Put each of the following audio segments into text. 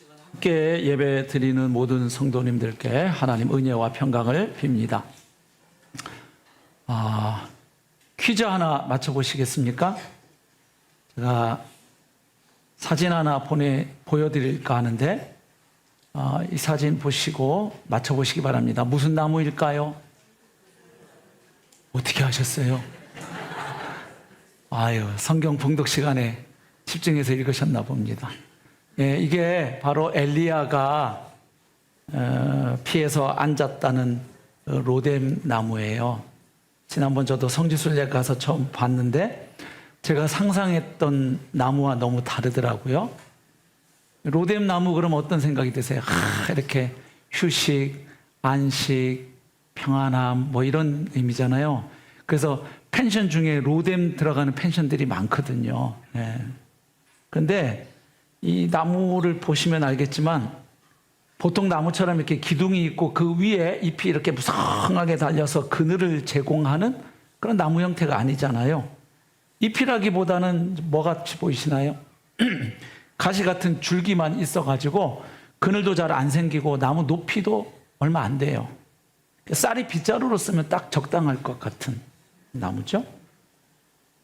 함께 예배 드리는 모든 성도님들께 하나님 은혜와 평강을 빕니다. 퀴즈 하나 맞춰보시겠습니까? 제가 사진 하나 보여드릴까 하는데 이 사진 보시고 맞춰보시기 바랍니다. 무슨 나무일까요? 어떻게 하셨어요? 성경 봉독 시간에 집중해서 읽으셨나 봅니다. 이게 바로 엘리야가 피해서 앉았다는 로뎀 나무예요. 지난번 저도 성지순례 가서 처음 봤는데 제가 상상했던 나무와 너무 다르더라고요. 로뎀 나무 그러면 어떤 생각이 드세요? 이렇게 휴식, 안식, 평안함 뭐 이런 의미잖아요. 그래서 펜션 중에 로뎀 들어가는 펜션들이 많거든요. 그런데 이 나무를 보시면 알겠지만 보통 나무처럼 이렇게 기둥이 있고 그 위에 잎이 이렇게 무성하게 달려서 그늘을 제공하는 그런 나무 형태가 아니잖아요. 잎이라기보다는 뭐같이 보이시나요? 가시 같은 줄기만 있어가지고 그늘도 잘 안 생기고 나무 높이도 얼마 안 돼요. 쌀이 빗자루로 쓰면 딱 적당할 것 같은 나무죠.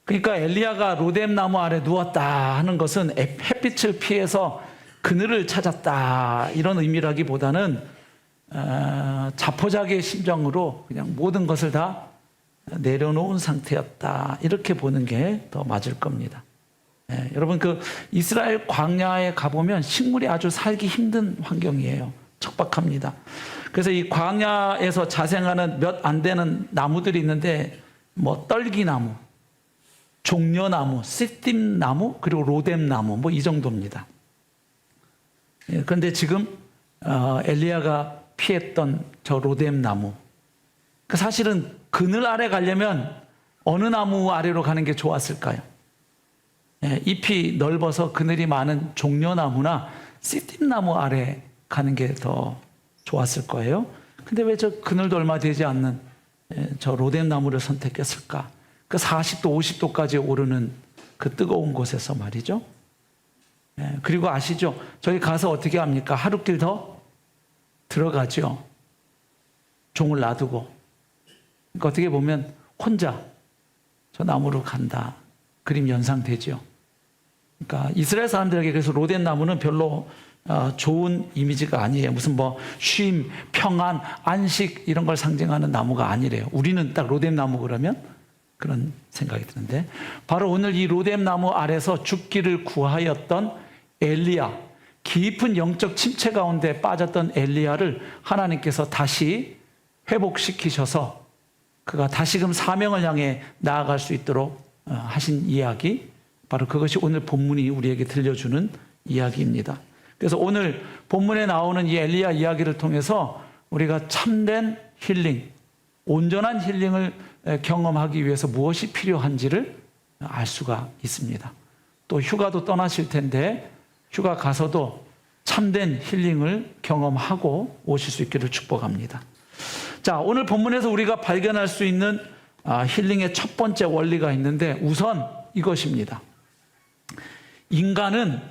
그러니까 엘리야가 로뎀 나무 아래 누웠다 하는 것은 햇빛을 피해서 그늘을 찾았다 이런 의미라기보다는 자포자기의 심정으로 그냥 모든 것을 다 내려놓은 상태였다 이렇게 보는 게 더 맞을 겁니다. 여러분 그 이스라엘 광야에 가보면 식물이 아주 살기 힘든 환경이에요. 척박합니다. 그래서 이 광야에서 자생하는 몇 안 되는 나무들이 있는데 뭐 떨기나무, 종려나무, 시딤나무, 그리고 로뎀나무 뭐 이 정도입니다. 그런데 지금 엘리야가 피했던 저 로뎀나무, 사실은 그늘 아래 가려면 어느 나무 아래로 가는 게 좋았을까요? 잎이 넓어서 그늘이 많은 종려나무나 시딤나무 아래 가는 게 더 좋았을 거예요. 근데 왜 저 그늘도 얼마 되지 않는 저 로뎀나무를 선택했을까? 그 40도, 50도까지 오르는 그 뜨거운 곳에서 말이죠. 그리고 아시죠? 저희 가서 어떻게 합니까? 하루길 더 들어가죠. 종을 놔두고. 그러니까 어떻게 보면 혼자 저 나무로 간다. 그림 연상되죠. 그러니까 이스라엘 사람들에게 그래서 로뎀 나무는 별로 좋은 이미지가 아니에요. 무슨 뭐 쉼, 평안, 안식 이런 걸 상징하는 나무가 아니래요. 우리는 딱 로뎀 나무 그러면 그런 생각이 드는데 바로 오늘 이 로뎀 나무 아래서 죽기를 구하였던 엘리야, 깊은 영적 침체 가운데 빠졌던 엘리야를 하나님께서 다시 회복시키셔서 그가 다시금 사명을 향해 나아갈 수 있도록 하신 이야기, 바로 그것이 오늘 본문이 우리에게 들려주는 이야기입니다. 그래서 오늘 본문에 나오는 이 엘리야 이야기를 통해서 우리가 참된 힐링, 온전한 힐링을 경험하기 위해서 무엇이 필요한지를 알 수가 있습니다. 또 휴가도 떠나실 텐데 휴가 가서도 참된 힐링을 경험하고 오실 수 있기를 축복합니다. 자, 오늘 본문에서 우리가 발견할 수 있는 힐링의 첫 번째 원리가 있는데 우선 이것입니다. 인간은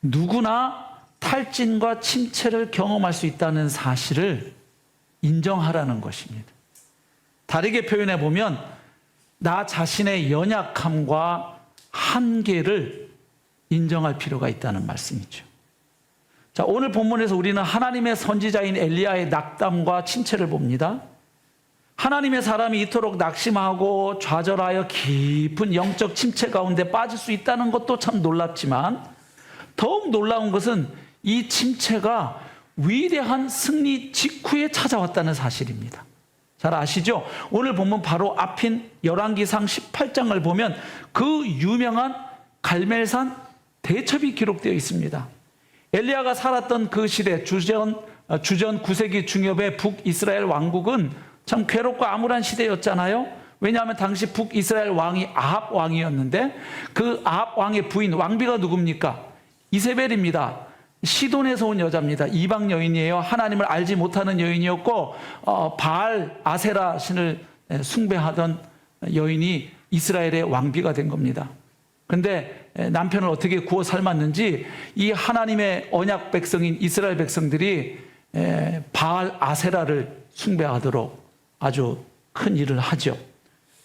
누구나 탈진과 침체를 경험할 수 있다는 사실을 인정하라는 것입니다. 다르게 표현해 보면 나 자신의 연약함과 한계를 인정할 필요가 있다는 말씀이죠. 자, 오늘 본문에서 우리는 하나님의 선지자인 엘리야의 낙담과 침체를 봅니다. 하나님의 사람이 이토록 낙심하고 좌절하여 깊은 영적 침체 가운데 빠질 수 있다는 것도 참 놀랍지만 더욱 놀라운 것은 이 침체가 위대한 승리 직후에 찾아왔다는 사실입니다. 잘 아시죠? 오늘 본문 바로 앞인 열왕기상 18장을 보면 그 유명한 갈멜산 대첩이 기록되어 있습니다. 엘리야가 살았던 그 시대 주전 9세기 중엽의 북이스라엘 왕국은 참 괴롭고 암울한 시대였잖아요. 왜냐하면 당시 북이스라엘 왕이 아합 왕이었는데 그 아합 왕의 부인 왕비가 누굽니까? 이세벨입니다. 시돈에서 온 여자입니다. 이방 여인이에요. 하나님을 알지 못하는 여인이었고 바알 아세라 신을 숭배하던 여인이 이스라엘의 왕비가 된 겁니다. 그런데 남편을 어떻게 구워 삶았는지 이 하나님의 언약 백성인 이스라엘 백성들이 바알 아세라를 숭배하도록 아주 큰 일을 하죠.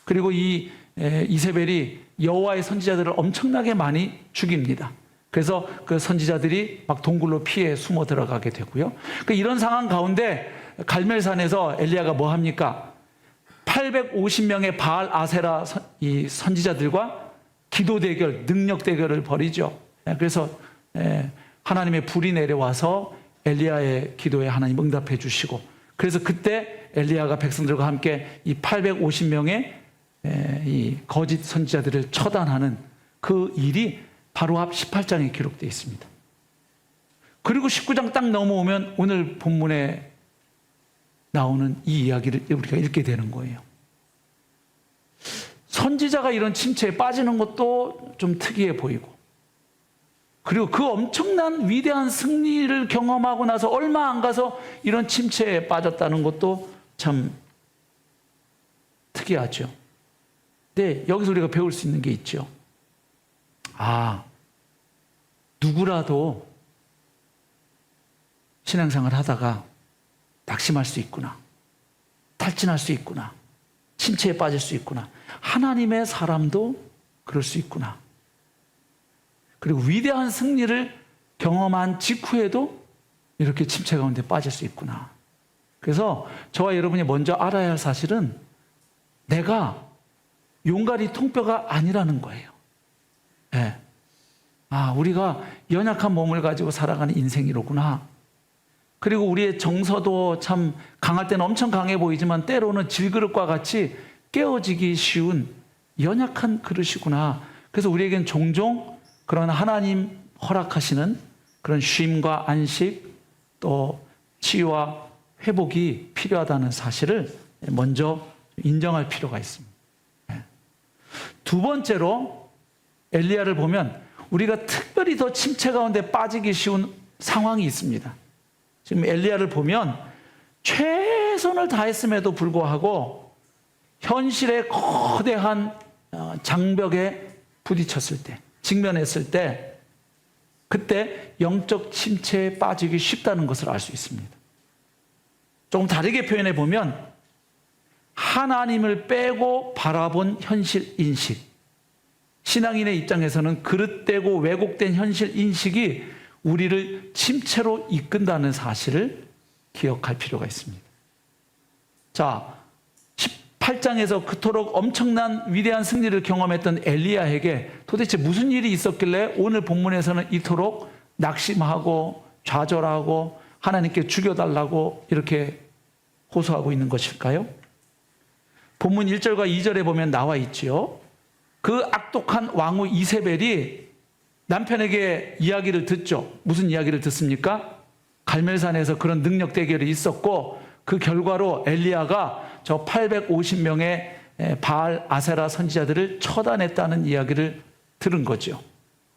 그리고 이 이세벨이 여호와의 선지자들을 엄청나게 많이 죽입니다. 그래서 그 선지자들이 막 동굴로 피해 숨어 들어가게 되고요. 이런 상황 가운데 갈멜산에서 엘리야가 뭐 합니까? 850명의 바알 아세라 이 선지자들과 기도 대결, 능력 대결을 벌이죠. 그래서 하나님의 불이 내려와서 엘리야의 기도에 하나님 응답해 주시고, 그래서 그때 엘리야가 백성들과 함께 이 850명의 이 거짓 선지자들을 처단하는 그 일이 바로 앞 18장에 기록되어 있습니다. 그리고 19장 딱 넘어오면 오늘 본문에 나오는 이 이야기를 우리가 읽게 되는 거예요. 선지자가 이런 침체에 빠지는 것도 좀 특이해 보이고, 그리고 그 엄청난 위대한 승리를 경험하고 나서 얼마 안 가서 이런 침체에 빠졌다는 것도 참 특이하죠. 근데 여기서 우리가 배울 수 있는 게 있죠. 누구라도 신앙생활 하다가 낙심할 수 있구나. 탈진할 수 있구나. 침체에 빠질 수 있구나. 하나님의 사람도 그럴 수 있구나. 그리고 위대한 승리를 경험한 직후에도 이렇게 침체 가운데 빠질 수 있구나. 그래서 저와 여러분이 먼저 알아야 할 사실은 내가 용가리 통뼈가 아니라는 거예요. 우리가 연약한 몸을 가지고 살아가는 인생이로구나. 그리고 우리의 정서도 참 강할 때는 엄청 강해 보이지만 때로는 질그릇과 같이 깨어지기 쉬운 연약한 그릇이구나. 그래서 우리에겐 종종 그런 하나님 허락하시는 그런 쉼과 안식, 또 치유와 회복이 필요하다는 사실을 먼저 인정할 필요가 있습니다. 두 번째로 엘리야를 보면 우리가 특별히 더 침체 가운데 빠지기 쉬운 상황이 있습니다. 지금 엘리야를 보면 최선을 다했음에도 불구하고 현실의 거대한 장벽에 부딪혔을 때, 직면했을 때, 그때 영적 침체에 빠지기 쉽다는 것을 알 수 있습니다. 조금 다르게 표현해 보면 하나님을 빼고 바라본 현실 인식, 신앙인의 입장에서는 그릇되고 왜곡된 현실 인식이 우리를 침체로 이끈다는 사실을 기억할 필요가 있습니다. 자, 18장에서 그토록 엄청난 위대한 승리를 경험했던 엘리야에게 도대체 무슨 일이 있었길래 오늘 본문에서는 이토록 낙심하고 좌절하고 하나님께 죽여달라고 이렇게 호소하고 있는 것일까요? 본문 1절과 2절에 보면 나와 있지요. 그 악독한 왕후 이세벨이 남편에게 이야기를 듣죠. 무슨 이야기를 듣습니까? 갈멜산에서 그런 능력 대결이 있었고 그 결과로 엘리야가 저 850명의 바알 아세라 선지자들을 처단했다는 이야기를 들은 거죠.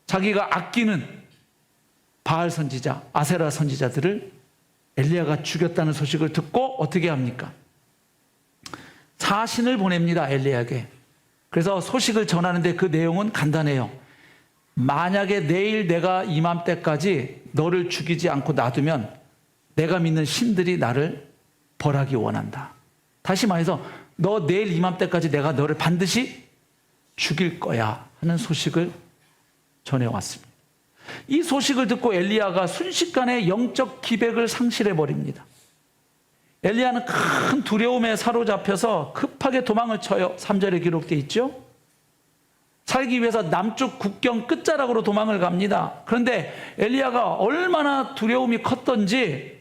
자기가 아끼는 바알 선지자, 아세라 선지자들을 엘리야가 죽였다는 소식을 듣고 어떻게 합니까? 사신을 보냅니다, 엘리야에게. 그래서 소식을 전하는데 그 내용은 간단해요. 만약에 내일 내가 이맘때까지 너를 죽이지 않고 놔두면 내가 믿는 신들이 나를 벌하기 원한다. 다시 말해서 너 내일 이맘때까지 내가 너를 반드시 죽일 거야 하는 소식을 전해왔습니다. 이 소식을 듣고 엘리야가 순식간에 영적 기백을 상실해버립니다. 엘리야는 큰 두려움에 사로잡혀서 급하게 도망을 쳐요. 3절에 기록되어 있죠. 살기 위해서 남쪽 국경 끝자락으로 도망을 갑니다. 그런데 엘리야가 얼마나 두려움이 컸던지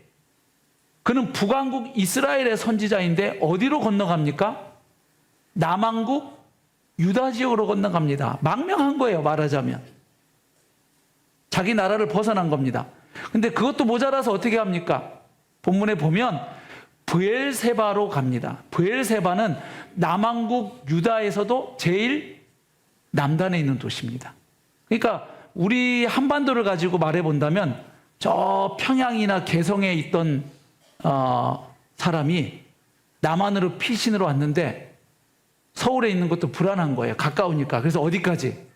그는 북왕국 이스라엘의 선지자인데 어디로 건너갑니까? 남왕국 유다 지역으로 건너갑니다. 망명한 거예요, 말하자면. 자기 나라를 벗어난 겁니다. 근데 그것도 모자라서 어떻게 합니까? 본문에 보면 브엘세바로 갑니다. 브엘세바는 남왕국 유다에서도 제일 남단에 있는 도시입니다. 그러니까 우리 한반도를 가지고 말해본다면 저 평양이나 개성에 있던 사람이 남한으로 피신으로 왔는데 서울에 있는 것도 불안한 거예요. 가까우니까. 그래서 어디까지?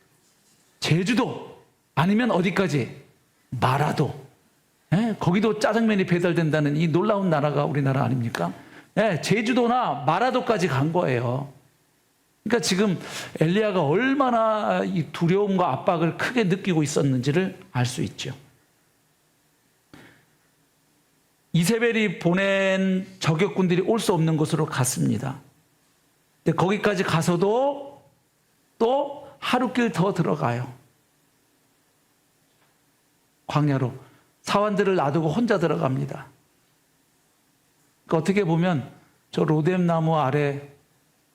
제주도 아니면 어디까지? 마라도. 예, 거기도 짜장면이 배달된다는 이 놀라운 나라가 우리나라 아닙니까? 예, 제주도나 마라도까지 간 거예요. 그러니까 지금 엘리야가 얼마나 이 두려움과 압박을 크게 느끼고 있었는지를 알 수 있죠. 이세벨이 보낸 저격군들이 올 수 없는 곳으로 갔습니다. 근데 거기까지 가서도 또 하루길 더 들어가요. 광야로 사환들을 놔두고 혼자 들어갑니다. 그러니까 어떻게 보면 저 로뎀 나무 아래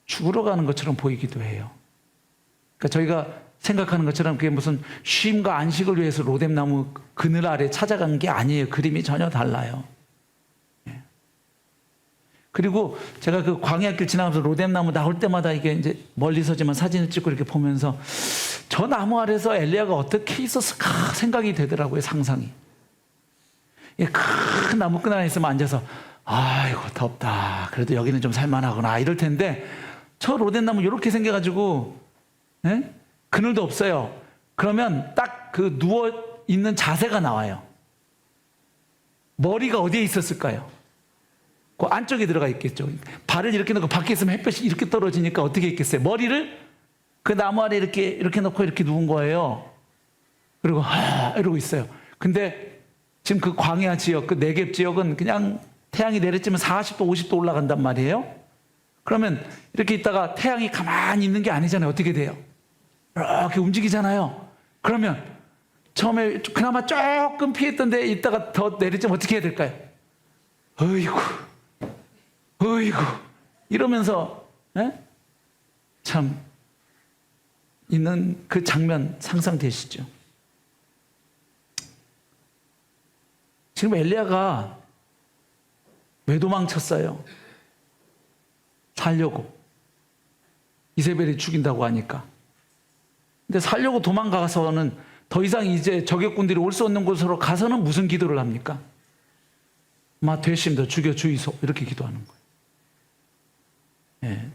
죽으러 가는 것처럼 보이기도 해요. 그러니까 저희가 생각하는 것처럼 그게 무슨 쉼과 안식을 위해서 로뎀 나무 그늘 아래 찾아간 게 아니에요. 그림이 전혀 달라요. 그리고 제가 그 광야길 지나가면서 로뎀 나무 나올 때마다 이게 이제 멀리서지만 사진을 찍고 이렇게 보면서 저 나무 아래서 엘리야가 어떻게 있었을까 생각이 되더라고요. 상상이. 큰 나무 끈 안에 있으면 앉아서 아이고 덥다. 그래도 여기는 좀 살만하구나 이럴 텐데 저 로뎀 나무 이렇게 생겨가지고 그늘도 없어요. 그러면 딱 그 누워 있는 자세가 나와요. 머리가 어디에 있었을까요? 그 안쪽에 들어가 있겠죠. 발을 이렇게 놓고 밖에 있으면 햇볕이 이렇게 떨어지니까 어떻게 있겠어요? 머리를 그 나무 아래 이렇게 놓고 이렇게 누운 거예요. 그리고 이러고 있어요. 근데 지금 그 광야 지역, 그 네겝 지역은 그냥 태양이 내리쬐면 40도, 50도 올라간단 말이에요. 그러면 이렇게 있다가 태양이 가만히 있는 게 아니잖아요. 어떻게 돼요? 이렇게 움직이잖아요. 그러면 처음에 그나마 조금 피했던 데 있다가 더 내리쬐면 어떻게 해야 될까요? 어이구 이러면서 참 있는 그 장면 상상되시죠? 지금 엘리야가 왜 도망쳤어요? 살려고. 이세벨이 죽인다고 하니까. 근데 살려고 도망가서는 더 이상 이제 저격군들이 올 수 없는 곳으로 가서는 무슨 기도를 합니까? 되심도 죽여 주이소 이렇게 기도하는 거예요.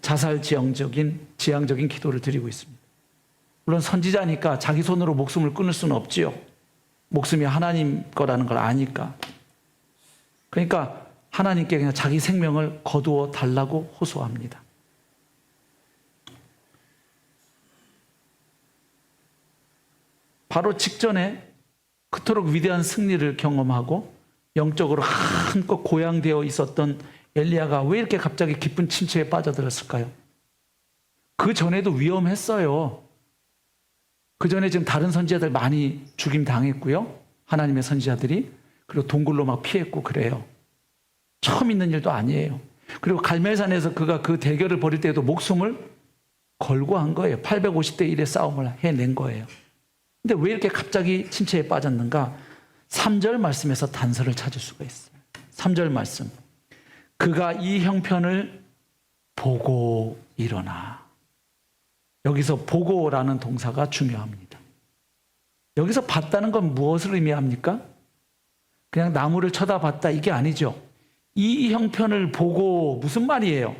자살지향적인 기도를 드리고 있습니다. 물론 선지자니까 자기 손으로 목숨을 끊을 수는 없지요. 목숨이 하나님 거라는 걸 아니까. 그러니까 하나님께 그냥 자기 생명을 거두어 달라고 호소합니다. 바로 직전에 그토록 위대한 승리를 경험하고 영적으로 한껏 고양되어 있었던 엘리야가 왜 이렇게 갑자기 깊은 침체에 빠져들었을까요? 그 전에도 위험했어요. 그 전에 지금 다른 선지자들 많이 죽임 당했고요. 하나님의 선지자들이. 그리고 동굴로 막 피했고 그래요. 처음 있는 일도 아니에요. 그리고 갈멜산에서 그가 그 대결을 벌일 때에도 목숨을 걸고 한 거예요. 850대 1의 싸움을 해낸 거예요. 근데 왜 이렇게 갑자기 침체에 빠졌는가? 3절 말씀에서 단서를 찾을 수가 있어요. 3절 말씀. 그가 이 형편을 보고 일어나. 여기서 보고라는 동사가 중요합니다. 여기서 봤다는 건 무엇을 의미합니까? 그냥 나무를 쳐다봤다 이게 아니죠. 이 형편을 보고 무슨 말이에요?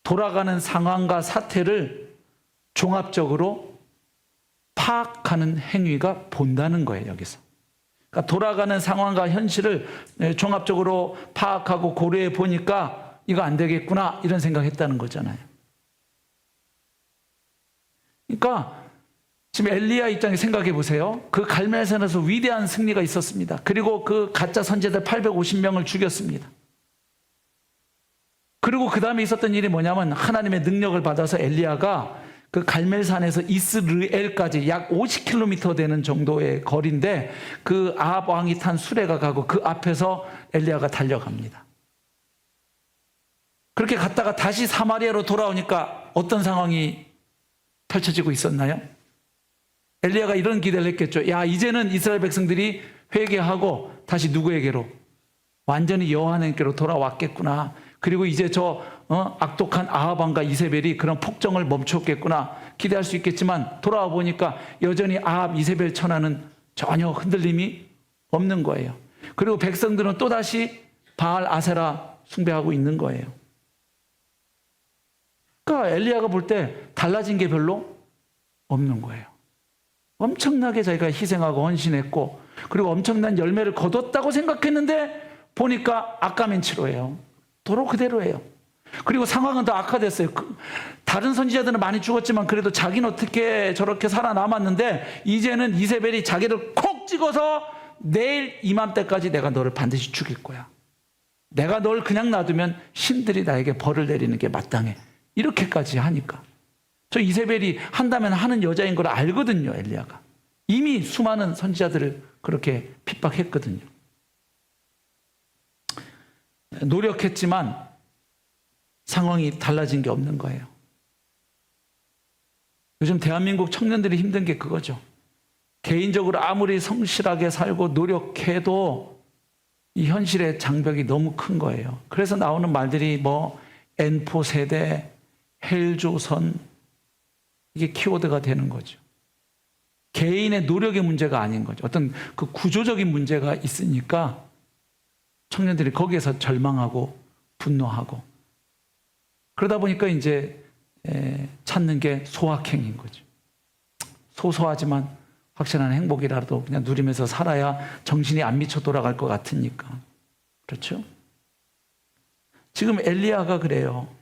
돌아가는 상황과 사태를 종합적으로 파악하는 행위가 본다는 거예요, 여기서. 그러니까 돌아가는 상황과 현실을 종합적으로 파악하고 고려해 보니까 이거 안 되겠구나 이런 생각했다는 거잖아요. 그러니까 지금 엘리야 입장에 생각해 보세요. 그 갈멜산에서 위대한 승리가 있었습니다. 그리고 그 가짜 선지자들 850명을 죽였습니다. 그리고 그 다음에 있었던 일이 뭐냐면 하나님의 능력을 받아서 엘리야가 그 갈멜산에서 이스르엘까지 약 50km 되는 정도의 거리인데 그 아합 왕이 탄 수레가 가고 그 앞에서 엘리야가 달려갑니다. 그렇게 갔다가 다시 사마리아로 돌아오니까 어떤 상황이 펼쳐지고 있었나요? 엘리야가 이런 기대를 했겠죠. 야, 이제는 이스라엘 백성들이 회개하고 다시 누구에게로? 완전히 여호와 하나님께로 돌아왔겠구나. 그리고 이제 저 악독한 아합 왕과 이세벨이 그런 폭정을 멈췄겠구나 기대할 수 있겠지만 돌아와 보니까 여전히 아합 이세벨 천하는 전혀 흔들림이 없는 거예요. 그리고 백성들은 또다시 바알 아세라 숭배하고 있는 거예요. 그러니까 엘리야가 볼 때 달라진 게 별로 없는 거예요. 엄청나게 자기가 희생하고 헌신했고 그리고 엄청난 열매를 거뒀다고 생각했는데 보니까 악가면치로예요. 도로 그대로예요. 그리고 상황은 더 악화됐어요. 다른 선지자들은 많이 죽었지만 그래도 자기는 어떻게 저렇게 살아남았는데 이제는 이세벨이 자기를 콕 찍어서 내일 이맘때까지 내가 너를 반드시 죽일 거야. 내가 널 그냥 놔두면 신들이 나에게 벌을 내리는 게 마땅해. 이렇게까지 하니까. 저 이세벨이 한다면 하는 여자인 걸 알거든요, 엘리야가. 이미 수많은 선지자들을 그렇게 핍박했거든요. 노력했지만 상황이 달라진 게 없는 거예요. 요즘 대한민국 청년들이 힘든 게 그거죠. 개인적으로 아무리 성실하게 살고 노력해도 이 현실의 장벽이 너무 큰 거예요. 그래서 나오는 말들이 뭐 N4 세대, 헬조선, 이게 키워드가 되는 거죠. 개인의 노력의 문제가 아닌 거죠. 어떤 그 구조적인 문제가 있으니까 청년들이 거기에서 절망하고 분노하고 그러다 보니까 이제 찾는 게 소확행인 거죠. 소소하지만 확실한 행복이라도 그냥 누리면서 살아야 정신이 안 미쳐 돌아갈 것 같으니까. 그렇죠? 지금 엘리야가 그래요.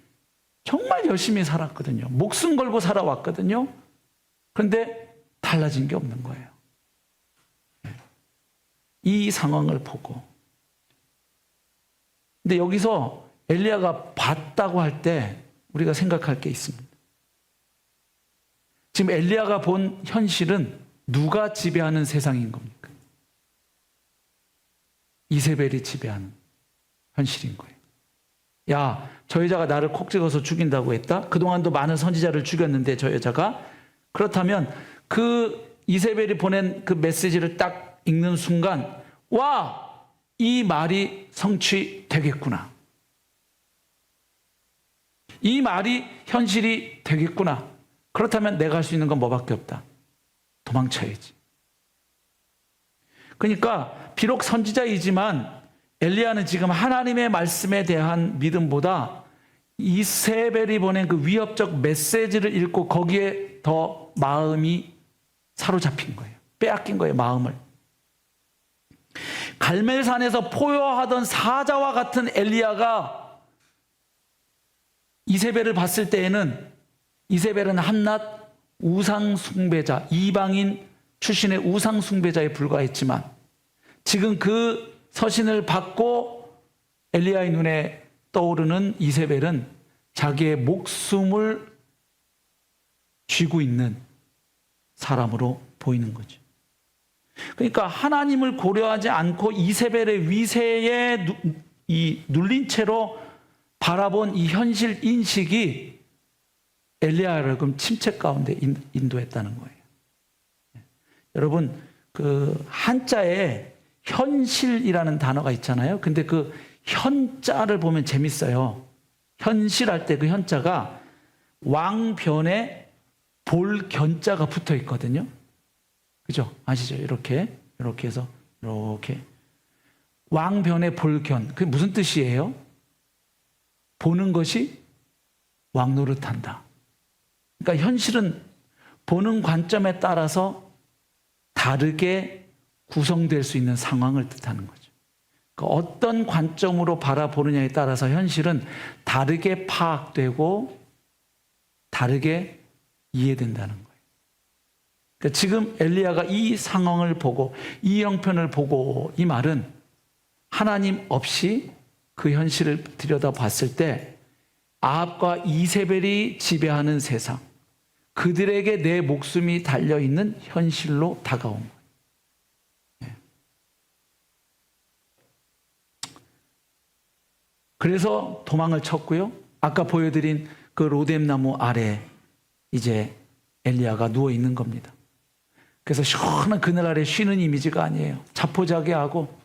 정말 열심히 살았거든요. 목숨 걸고 살아왔거든요. 그런데 달라진 게 없는 거예요. 이 상황을 보고. 근데 여기서 엘리야가 봤다고 할 때 우리가 생각할 게 있습니다. 지금 엘리야가 본 현실은 누가 지배하는 세상인 겁니까? 이세벨이 지배하는 현실인 거예요. 야, 저 여자가 나를 콕 찍어서 죽인다고 했다? 그동안도 많은 선지자를 죽였는데 저 여자가? 그렇다면 그 이세벨이 보낸 그 메시지를 딱 읽는 순간 와! 이 말이 성취되겠구나. 이 말이 현실이 되겠구나. 그렇다면 내가 할 수 있는 건 뭐밖에 없다. 도망쳐야지. 그러니까 비록 선지자이지만 엘리야는 지금 하나님의 말씀에 대한 믿음보다 이세벨이 보낸 그 위협적 메시지를 읽고 거기에 더 마음이 사로잡힌 거예요. 빼앗긴 거예요, 마음을. 갈멜산에서 포효하던 사자와 같은 엘리야가 이세벨을 봤을 때에는 이세벨은 한낱 우상숭배자, 이방인 출신의 우상숭배자에 불과했지만 지금 그 서신을 받고 엘리야의 눈에 떠오르는 이세벨은 자기의 목숨을 쥐고 있는 사람으로 보이는 거죠. 그러니까 하나님을 고려하지 않고 이세벨의 위세에 눌린 채로 바라본 이 현실 인식이 엘리야를 그럼 침체 가운데 인도했다는 거예요. 여러분, 그 한자에 현실이라는 단어가 있잖아요. 근데 그 현자를 보면 재밌어요. 현실할 때 그 현자가 왕변에 볼견자가 붙어 있거든요. 그죠? 아시죠? 이렇게 해서 이렇게 왕변에 볼견. 그게 무슨 뜻이에요? 보는 것이 왕노릇한다. 그러니까 현실은 보는 관점에 따라서 다르게 구성될 수 있는 상황을 뜻하는 거죠. 그러니까 어떤 관점으로 바라보느냐에 따라서 현실은 다르게 파악되고 다르게 이해된다는 거예요. 그러니까 지금 엘리야가 이 상황을 보고 이 형편을 보고 이 말은 하나님 없이 그 현실을 들여다봤을 때 아합과 이세벨이 지배하는 세상, 그들에게 내 목숨이 달려있는 현실로 다가온 거예요. 그래서 도망을 쳤고요. 아까 보여드린 그 로뎀나무 아래 이제 엘리야가 누워 있는 겁니다. 그래서 시원한 그늘 아래 쉬는 이미지가 아니에요. 자포자기하고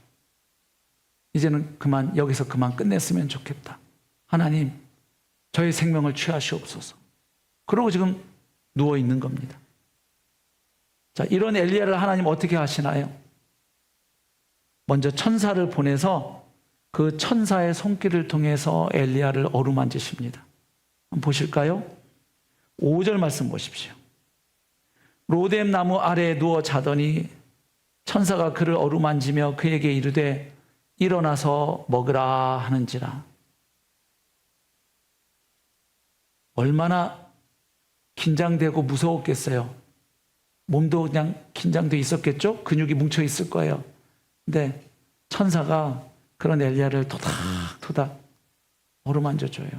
이제는 그만 여기서 그만 끝냈으면 좋겠다. 하나님, 저의 생명을 취하시옵소서. 그러고 지금 누워 있는 겁니다. 자, 이런 엘리야를 하나님 어떻게 하시나요? 먼저 천사를 보내서 그 천사의 손길을 통해서 엘리야를 어루만지십니다. 한번 보실까요? 5절 말씀 보십시오. 로뎀 나무 아래에 누워 자더니 천사가 그를 어루만지며 그에게 이르되 일어나서 먹으라 하는지라. 얼마나 긴장되고 무서웠겠어요. 몸도 그냥 긴장돼 있었겠죠? 근육이 뭉쳐 있을 거예요. 근데 천사가 그런 엘리야를 토닥토닥 어루만져줘요.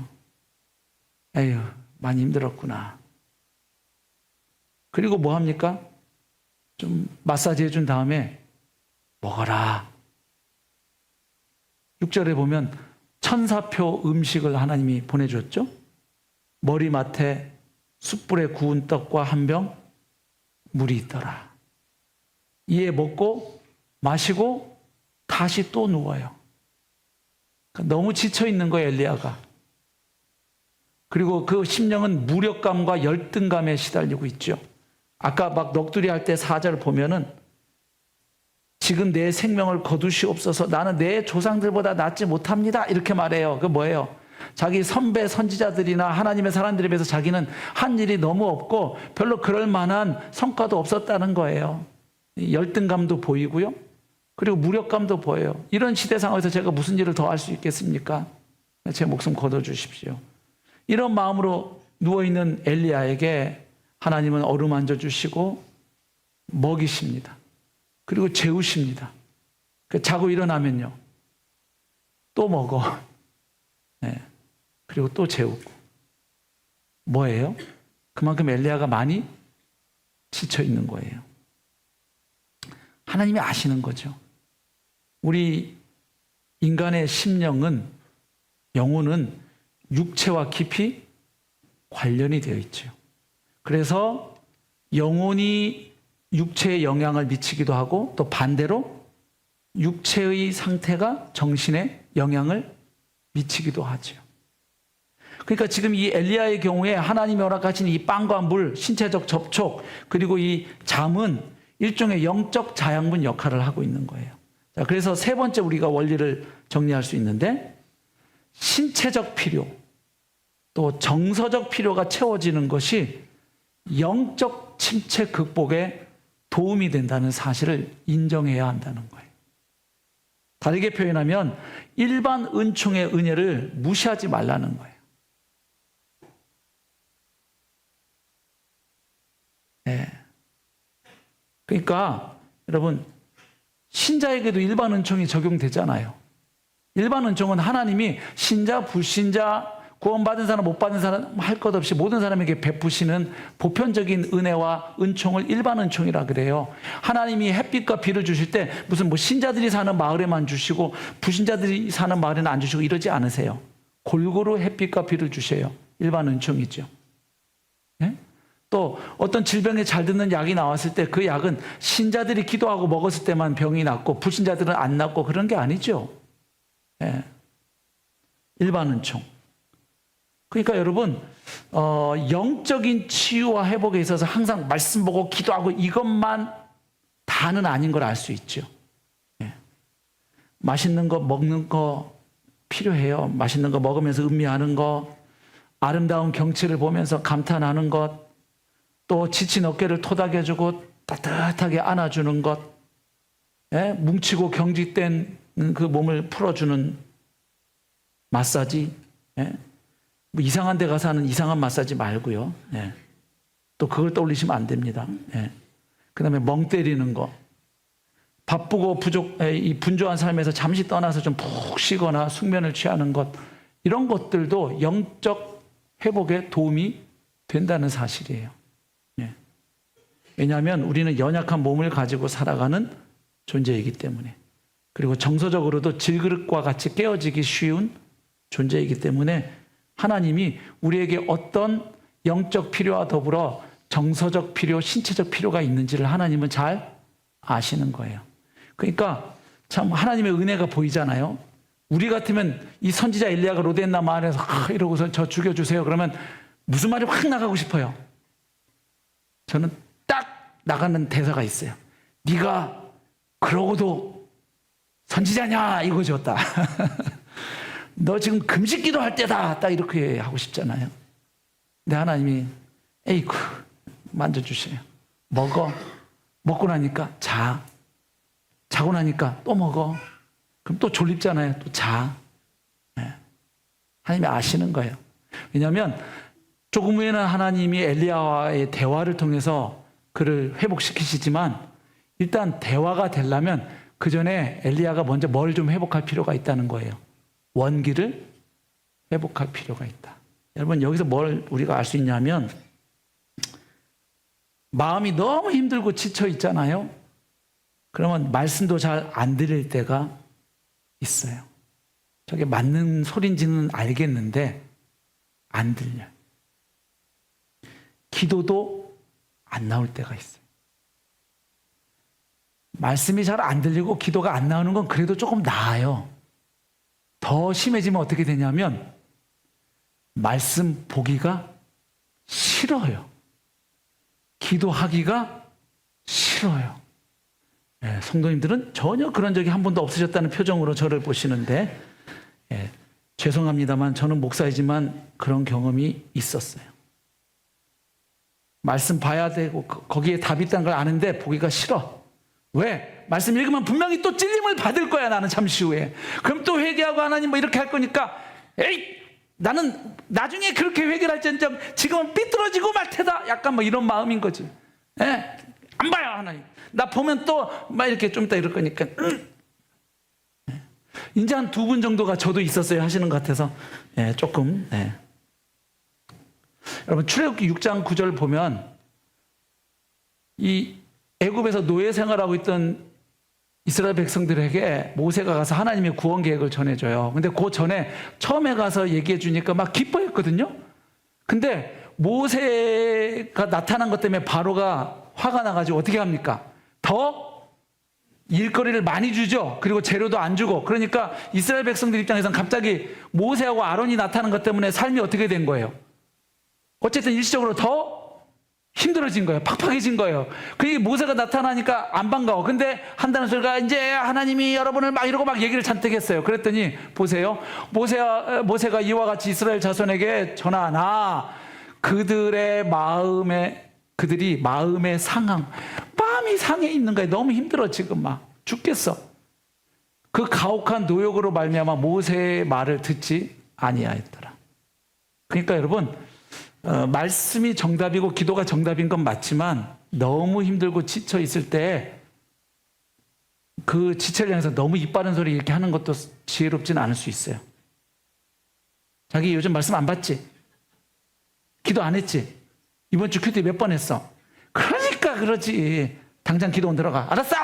에휴, 많이 힘들었구나. 그리고 뭐 합니까? 좀 마사지 해준 다음에 먹어라. 6절에 보면 천사표 음식을 하나님이 보내줬죠. 머리맡에 숯불에 구운 떡과 한 병 물이 있더라. 이에 먹고 마시고 다시 또 누워요. 그러니까 너무 지쳐 있는 거예요, 엘리야가. 그리고 그 심령은 무력감과 열등감에 시달리고 있죠. 아까 막 넋두리 할 때 4절 보면은 지금 내 생명을 거두시옵소서, 나는 내 조상들보다 낫지 못합니다, 이렇게 말해요. 그 뭐예요? 자기 선배 선지자들이나 하나님의 사람들에 비해서 자기는 한 일이 너무 없고 별로 그럴 만한 성과도 없었다는 거예요. 열등감도 보이고요. 그리고 무력감도 보여요. 이런 시대 상황에서 제가 무슨 일을 더 할 수 있겠습니까? 제 목숨 거둬주십시오. 이런 마음으로 누워있는 엘리야에게 하나님은 어루만져 주시고 먹이십니다. 그리고 재우십니다. 자고 일어나면요, 또 먹어. 네. 그리고 또 재우고. 뭐예요? 그만큼 엘리야가 많이 지쳐 있는 거예요. 하나님이 아시는 거죠. 우리 인간의 심령은, 영혼은 육체와 깊이 관련이 되어 있죠. 그래서 영혼이 육체에 영향을 미치기도 하고, 또 반대로 육체의 상태가 정신에 영향을 미치기도 하죠. 그러니까 지금 이 엘리야의 경우에 하나님이 허락하신 이 빵과 물, 신체적 접촉, 그리고 이 잠은 일종의 영적 자양분 역할을 하고 있는 거예요. 자, 그래서 세 번째 우리가 원리를 정리할 수 있는데, 신체적 필요, 또 정서적 필요가 채워지는 것이 영적 침체 극복에 도움이 된다는 사실을 인정해야 한다는 거예요. 다르게 표현하면 일반 은총의 은혜를 무시하지 말라는 거예요. 네. 그러니까 여러분, 신자에게도 일반 은총이 적용되잖아요. 일반 은총은 하나님이 신자, 불신자, 구원받은 사람, 못 받은 사람 할 것 없이 모든 사람에게 베푸시는 보편적인 은혜와 은총을 일반 은총이라 그래요. 하나님이 햇빛과 비를 주실 때 무슨 뭐 신자들이 사는 마을에만 주시고 불신자들이 사는 마을에는 안 주시고 이러지 않으세요. 골고루 햇빛과 비를 주셔요. 일반 은총이죠. 네? 또 어떤 질병에 잘 듣는 약이 나왔을 때 그 약은 신자들이 기도하고 먹었을 때만 병이 낫고 불신자들은 안 낫고 그런 게 아니죠. 네. 일반 은총. 그러니까 여러분, 영적인 치유와 회복에 있어서 항상 말씀 보고 기도하고 이것만 다는 아닌 걸 알 수 있죠. 네. 맛있는 거 먹는 거 필요해요. 맛있는 거 먹으면서 음미하는 거, 아름다운 경치를 보면서 감탄하는 것, 또 지친 어깨를 토닥여주고 따뜻하게 안아주는 것, 예? 뭉치고 경직된 그 몸을 풀어주는 마사지, 예? 뭐 이상한 데 가서 하는 이상한 마사지 말고요. 예. 또 그걸 떠올리시면 안 됩니다. 예. 그 다음에 멍 때리는 거, 바쁘고 이 분주한 삶에서 잠시 떠나서 좀 푹 쉬거나 숙면을 취하는 것, 이런 것들도 영적 회복에 도움이 된다는 사실이에요. 예. 왜냐하면 우리는 연약한 몸을 가지고 살아가는 존재이기 때문에, 그리고 정서적으로도 질그릇과 같이 깨어지기 쉬운 존재이기 때문에 하나님이 우리에게 어떤 영적 필요와 더불어 정서적 필요, 신체적 필요가 있는지를 하나님은 잘 아시는 거예요. 그러니까 참 하나님의 은혜가 보이잖아요. 우리 같으면 이 선지자 엘리야가 로뎀 나무 아래에서 이러고서 저 죽여주세요 그러면 무슨 말이 확 나가고 싶어요. 저는 딱 나가는 대사가 있어요. 네가 그러고도 선지자냐 이거죠. 딱. 너 지금 금식기도 할 때다. 딱 이렇게 하고 싶잖아요. 근데 하나님이 에이쿠 만져주세요. 먹어. 먹고 나니까 자. 자고 나니까 또 먹어. 그럼 또 졸립잖아요. 또 자. 네. 하나님이 아시는 거예요. 왜냐하면 조금 후에는 하나님이 엘리야와의 대화를 통해서 그를 회복시키시지만 일단 대화가 되려면 그 전에 엘리야가 먼저 뭘 좀 회복할 필요가 있다는 거예요. 원기를 회복할 필요가 있다. 여러분 여기서 뭘 우리가 알 수 있냐면 마음이 너무 힘들고 지쳐 있잖아요. 그러면 말씀도 잘 안 들릴 때가 있어요. 저게 맞는 소린지는 알겠는데 안 들려요. 기도도 안 나올 때가 있어요. 말씀이 잘 안 들리고 기도가 안 나오는 건 그래도 조금 나아요. 더 심해지면 어떻게 되냐면 말씀 보기가 싫어요. 기도하기가 싫어요. 예, 성도님들은 전혀 그런 적이 한 번도 없으셨다는 표정으로 저를 보시는데 예, 죄송합니다만 저는 목사이지만 그런 경험이 있었어요. 말씀 봐야 되고 거기에 답이 있다는 걸 아는데 보기가 싫어. 왜? 말씀 읽으면 분명히 또 찔림을 받을 거야 나는 잠시 후에. 그럼 또 회개하고 하나님 뭐 이렇게 할 거니까 에이 나는 나중에 그렇게 회개할지언정 지금은 삐뚤어지고 말 테다. 약간 뭐 이런 마음인 거지. 예? 안 봐요 하나님. 나 보면 또 막 이렇게 좀 이따 이럴 거니까 이제 한 2분 정도가 저도 있었어요 하시는 것 같아서 예, 조금 여러분 출애굽기 6장 9절 보면 이 애굽에서 노예 생활하고 있던 이스라엘 백성들에게 모세가 가서 하나님의 구원 계획을 전해줘요. 근데 그 전에 처음에 가서 얘기해 주니까 막 기뻐했거든요. 근데 모세가 나타난 것 때문에 바로가 화가 나가지고 어떻게 합니까? 더 일거리를 많이 주죠. 그리고 재료도 안 주고. 그러니까 이스라엘 백성들 입장에서는 갑자기 모세하고 아론이 나타난 것 때문에 삶이 어떻게 된 거예요? 어쨌든 일시적으로 더 힘들어진 거예요. 팍팍해진 거예요. 그게 모세가 나타나니까 안 반가워. 근데 한다는 소리가 이제 하나님이 여러분을 막 이러고 막 얘기를 잔뜩 했어요. 그랬더니 보세요. 모세가 이와 같이 이스라엘 자손에게 전하나 그들이 마음의 상함. 마음이 상해 있는 거예요. 너무 힘들어 지금 막 죽겠어. 그 가혹한 노역으로 말미암아 모세의 말을 듣지 아니하였더라. 그러니까 여러분 말씀이 정답이고 기도가 정답인 건 맞지만 너무 힘들고 지쳐 있을 때 그 지체를 향해서 너무 입 바른 소리 이렇게 하는 것도 지혜롭지는 않을 수 있어요. 자기 요즘 말씀 안 받지? 기도 안 했지? 이번 주 큐티 몇 번 했어? 그러니까 그러지. 당장 기도원 들어가. 알았어!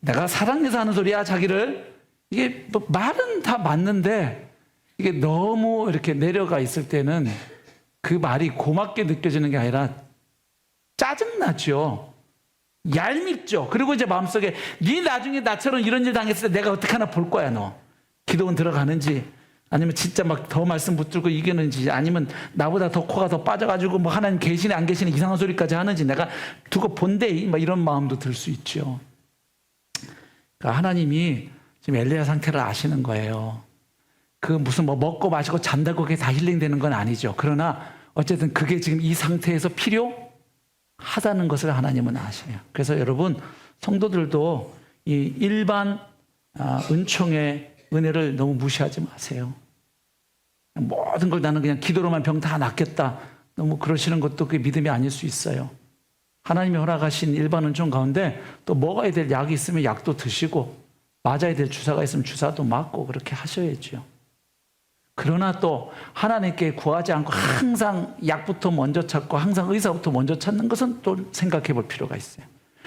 내가 사랑해서 하는 소리야 자기를. 이게 뭐 말은 다 맞는데 이게 너무 이렇게 내려가 있을 때는 그 말이 고맙게 느껴지는 게 아니라 짜증나죠. 얄밉죠. 그리고 이제 마음속에 네 나중에 나처럼 이런 일 당했을 때 내가 어떻게 하나 볼 거야 너. 기도원 들어가는지 아니면 진짜 막 더 말씀 붙들고 이기는지 아니면 나보다 더 코가 더 빠져가지고 뭐 하나님 계시네 안 계시네 이상한 소리까지 하는지 내가 두고 본대 막 이런 마음도 들 수 있죠. 그러니까 하나님이 지금 엘리야 상태를 아시는 거예요. 그 무슨 뭐 먹고 마시고 잔다고 그게 다 힐링되는 건 아니죠. 그러나 어쨌든 그게 지금 이 상태에서 필요하다는 것을 하나님은 아셔요. 그래서 여러분 성도들도 이 일반 은총의 은혜를 너무 무시하지 마세요. 모든 걸 나는 그냥 기도로만 병 다 낫겠다. 너무 그러시는 것도 그게 믿음이 아닐 수 있어요. 하나님이 허락하신 일반 은총 가운데 또 먹어야 될 약이 있으면 약도 드시고 맞아야 될 주사가 있으면 주사도 맞고 그렇게 하셔야죠. 그러나 또 하나님께 구하지 않고 항상 약부터 먼저 찾고 항상 의사부터 먼저 찾는 것은 또 생각해 볼 필요가 있어요.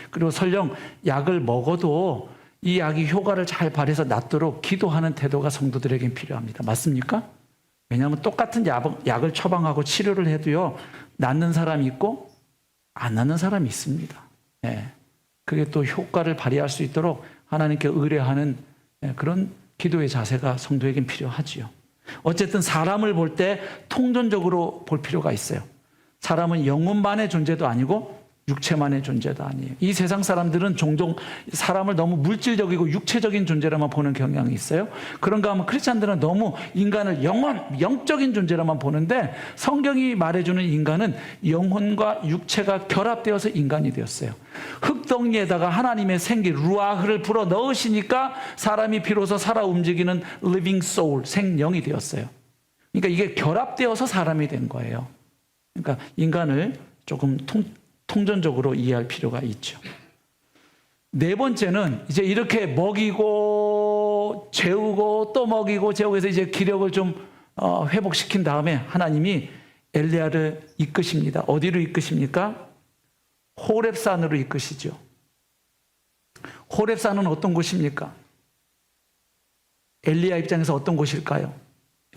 그리고 설령 약을 먹어도 이 약이 효과를 잘 발휘해서 낫도록 기도하는 태도가 성도들에겐 필요합니다. 맞습니까? 왜냐하면 똑같은 약을 처방하고 치료를 해도요 낫는 사람이 있고 안 낫는 사람이 있습니다. 네. 그게 또 효과를 발휘할 수 있도록 하나님께 의뢰하는 그런 기도의 자세가 성도에겐 필요하지요. 어쨌든 사람을 볼 때 통전적으로 볼 필요가 있어요. 사람은 영혼만의 존재도 아니고 육체만의 존재도 아니에요. 이 세상 사람들은 종종 사람을 너무 물질적이고 육체적인 존재로만 보는 경향이 있어요. 그런가 하면 크리스찬들은 너무 인간을 영적인 존재로만 보는데, 성경이 말해주는 인간은 영혼과 육체가 결합되어서 인간이 되었어요. 흙덩이에다가 하나님의 생기 루아흐를 불어 넣으시니까 사람이 비로소 살아 움직이는 living soul, 생명이 되었어요. 그러니까 이게 결합되어서 사람이 된 거예요. 그러니까 인간을 조금 통전적으로 이해할 필요가 있죠. 네 번째는 이제 이렇게 먹이고 재우고 또 먹이고 재우고 해서 이제 기력을 좀 회복시킨 다음에 하나님이 엘리야를 이끄십니다. 어디로 이끄십니까? 호렙산으로 이끄시죠. 호렙산은 어떤 곳입니까? 엘리야 입장에서 어떤 곳일까요?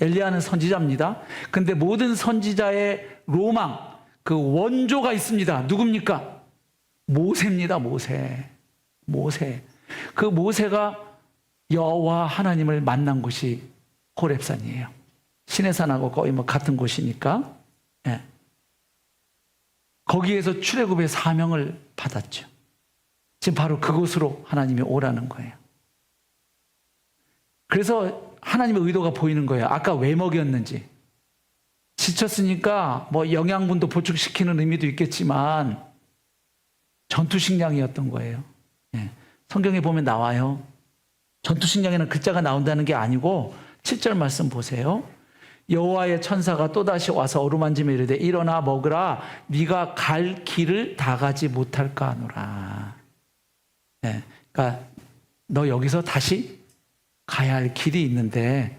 엘리야는 선지자입니다. 근데 모든 선지자의 로망, 그 원조가 있습니다. 누굽니까? 모세입니다. 모세. 그 모세가 여호와 하나님을 만난 곳이 호렙산이에요. 시내산하고 거의 같은 곳이니까. 예. 거기에서 출애굽의 사명을 받았죠. 지금 바로 그곳으로 하나님이 오라는 거예요. 그래서 하나님의 의도가 보이는 거예요. 아까 왜 먹였는지. 지쳤으니까 영양분도 보충시키는 의미도 있겠지만 전투식량이었던 거예요. 예. 성경에 보면 나와요. 전투식량에는 글자가 나온다는 게 아니고 7절 말씀 보세요. 여호와의 천사가 또다시 와서 어루만지며 이르되 일어나 먹으라, 네가 갈 길을 다 가지 못할까 하노라. 예. 그러니까 너 여기서 다시 가야 할 길이 있는데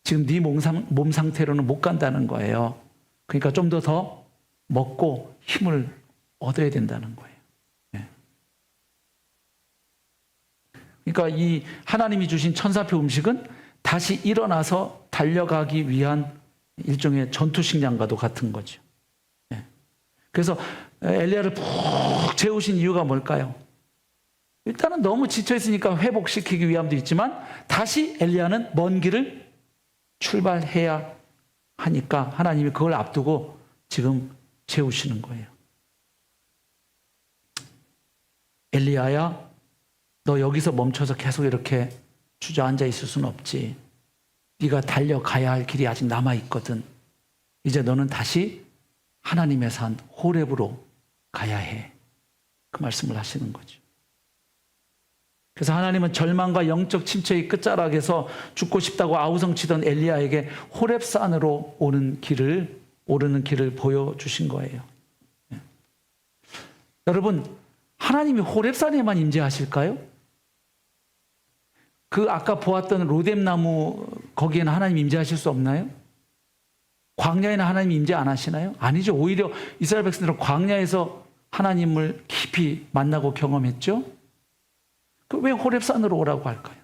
지금 네 몸 상태로는 못 간다는 거예요. 그러니까 좀 더 먹고 힘을 얻어야 된다는 거예요. 네. 그러니까 이 하나님이 주신 천사표 음식은 다시 일어나서 달려가기 위한 일종의 전투식량과도 같은 거죠. 네. 그래서 엘리야를 푹 재우신 이유가 뭘까요? 일단은 너무 지쳐있으니까 회복시키기 위함도 있지만 다시 엘리야는 먼 길을 출발해야 하니까 하나님이 그걸 앞두고 지금 재우시는 거예요. 엘리야야, 너 여기서 멈춰서 계속 이렇게 주저앉아 있을 수는 없지. 네가 달려가야 할 길이 아직 남아있거든. 이제 너는 다시 하나님의 산 호렙으로 가야 해. 그 말씀을 하시는 거죠. 그래서 하나님은 절망과 영적 침체의 끝자락에서 죽고 싶다고 아우성치던 엘리야에게 호렙산으로 오르는 길을 보여주신 거예요. 네. 여러분, 하나님이 호렙산에만 임재하실까요? 그 아까 보았던 로뎀나무 거기에는 하나님 임재하실 수 없나요? 광야에는 하나님 임재 안 하시나요? 아니죠. 오히려 이스라엘 백성들은 광야에서 하나님을 깊이 만나고 경험했죠. 왜 호렙산으로 오라고 할까요?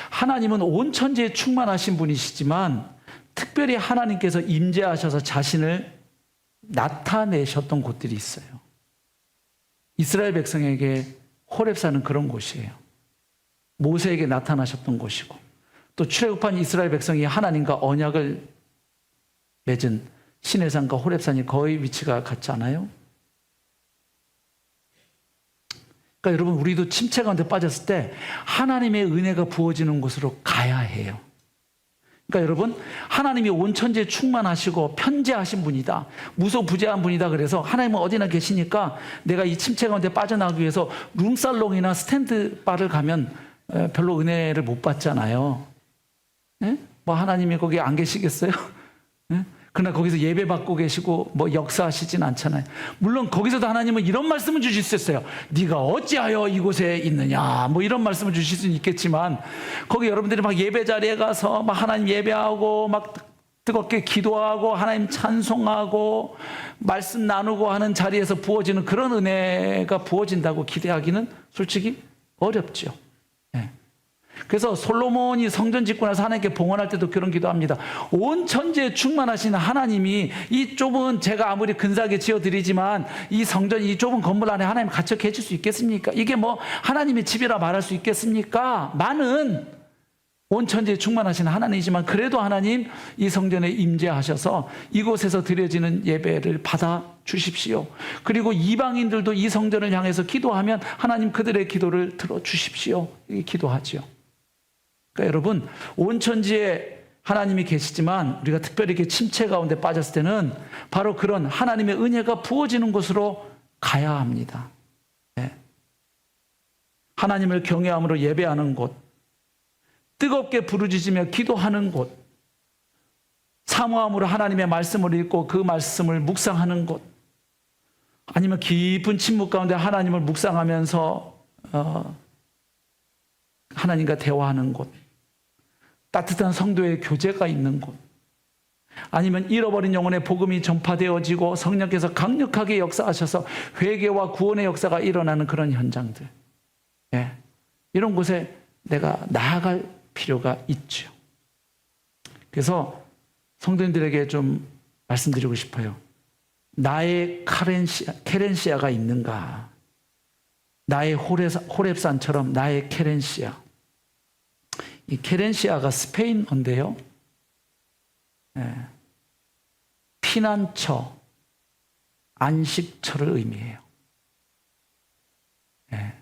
하나님은 온 천지에 충만하신 분이시지만 특별히 하나님께서 임재하셔서 자신을 나타내셨던 곳들이 있어요. 이스라엘 백성에게 호렙산은 그런 곳이에요. 모세에게 나타나셨던 곳이고, 또 출애굽한 이스라엘 백성이 하나님과 언약을 맺은 시내산과 호렙산이 거의 위치가 같지 않아요? 그러니까 여러분, 우리도 침체 가운데 빠졌을 때 하나님의 은혜가 부어지는 곳으로 가야 해요. 그러니까 여러분, 하나님이 온 천지에 충만하시고 편재하신 분이다, 무소부재한 분이다. 그래서 하나님은 어디나 계시니까 내가 이 침체 가운데 빠져나가기 위해서 룸살롱이나 스탠드바를 가면 별로 은혜를 못 받잖아요. 네? 하나님이 거기 안 계시겠어요? 네? 그러나 거기서 예배 받고 계시고 역사하시진 않잖아요. 물론 거기서도 하나님은 이런 말씀을 주실 수 있어요. 네가 어찌하여 이곳에 있느냐, 이런 말씀을 주실 수는 있겠지만, 거기 여러분들이 예배 자리에 가서 하나님 예배하고 뜨겁게 기도하고 하나님 찬송하고 말씀 나누고 하는 자리에서 부어지는 그런 은혜가 부어진다고 기대하기는 솔직히 어렵죠. 그래서 솔로몬이 성전 짓고 나서 하나님께 봉헌할 때도 그런 기도합니다. 온 천지에 충만하신 하나님이 이 좁은, 제가 아무리 근사하게 지어드리지만 이 성전, 이 좁은 건물 안에 하나님 갇혀 계실 수 있겠습니까? 이게 하나님의 집이라 말할 수 있겠습니까? 많은 온 천지에 충만하신 하나님이지만 그래도 하나님 이 성전에 임재하셔서 이곳에서 드려지는 예배를 받아 주십시오. 그리고 이방인들도 이 성전을 향해서 기도하면 하나님 그들의 기도를 들어 주십시오. 이렇게 기도하지요. 그러니까 여러분, 온 천지에 하나님이 계시지만 우리가 특별히 이렇게 침체 가운데 빠졌을 때는 바로 그런 하나님의 은혜가 부어지는 곳으로 가야 합니다. 네. 하나님을 경외함으로 예배하는 곳, 뜨겁게 부르짖으며 기도하는 곳, 사모함으로 하나님의 말씀을 읽고 그 말씀을 묵상하는 곳, 아니면 깊은 침묵 가운데 하나님을 묵상하면서 하나님과 대화하는 곳, 따뜻한 성도의 교제가 있는 곳, 아니면 잃어버린 영혼의 복음이 전파되어지고 성령께서 강력하게 역사하셔서 회개와 구원의 역사가 일어나는 그런 현장들, 예, 이런 곳에 내가 나아갈 필요가 있죠. 그래서 성도님들에게 좀 말씀드리고 싶어요. 나의 케렌시아가 있는가? 나의 호렙산처럼 나의 케렌시아. 이 케렌시아가 스페인어인데요. 예, 피난처, 안식처를 의미해요. 예.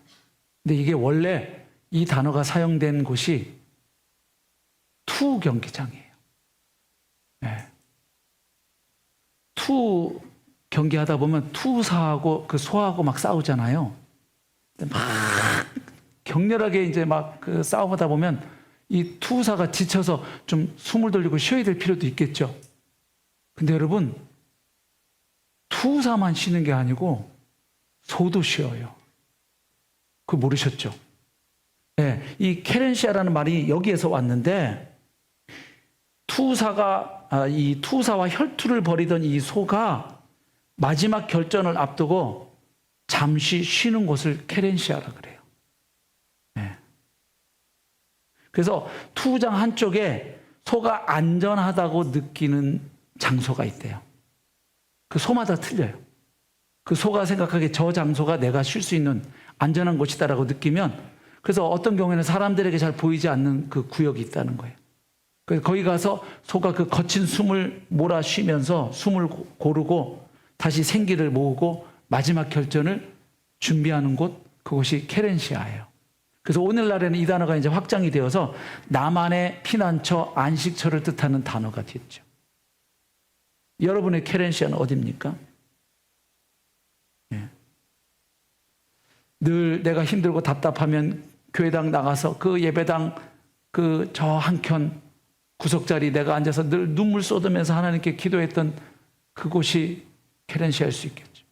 근데 이게 원래 이 단어가 사용된 곳이 투 경기장이에요. 예. 투 경기하다 보면 투사하고 그 소하고 막 싸우잖아요. 막 격렬하게 이제 막 그 싸우다 보면 이 투사가 지쳐서 좀 숨을 돌리고 쉬어야 될 필요도 있겠죠. 근데 여러분, 투사만 쉬는 게 아니고 소도 쉬어요. 그거 모르셨죠? 네, 이 케렌시아라는 말이 여기에서 왔는데 이 투사와 혈투를 벌이던 이 소가 마지막 결전을 앞두고 잠시 쉬는 곳을 케렌시아라 그래요. 네. 그래서 투장 한쪽에 소가 안전하다고 느끼는 장소가 있대요. 그 소마다 틀려요. 그 소가 생각하기에 저 장소가 내가 쉴 수 있는 안전한 곳이다라고 느끼면, 그래서 어떤 경우에는 사람들에게 잘 보이지 않는 그 구역이 있다는 거예요. 그래서 거기 가서 소가 그 거친 숨을 몰아 쉬면서 숨을 고르고 다시 생기를 모으고 마지막 결전을 준비하는 곳, 그곳이 케렌시아예요. 그래서 오늘날에는 이 단어가 이제 확장이 되어서 나만의 피난처, 안식처를 뜻하는 단어가 됐죠. 여러분의 케렌시아는 어디입니까? 예. 늘 내가 힘들고 답답하면 교회당 나가서 그 예배당 그 저 한켠 구석자리 내가 앉아서 늘 눈물 쏟으면서 하나님께 기도했던 그곳이 케렌시아일 수 있겠죠.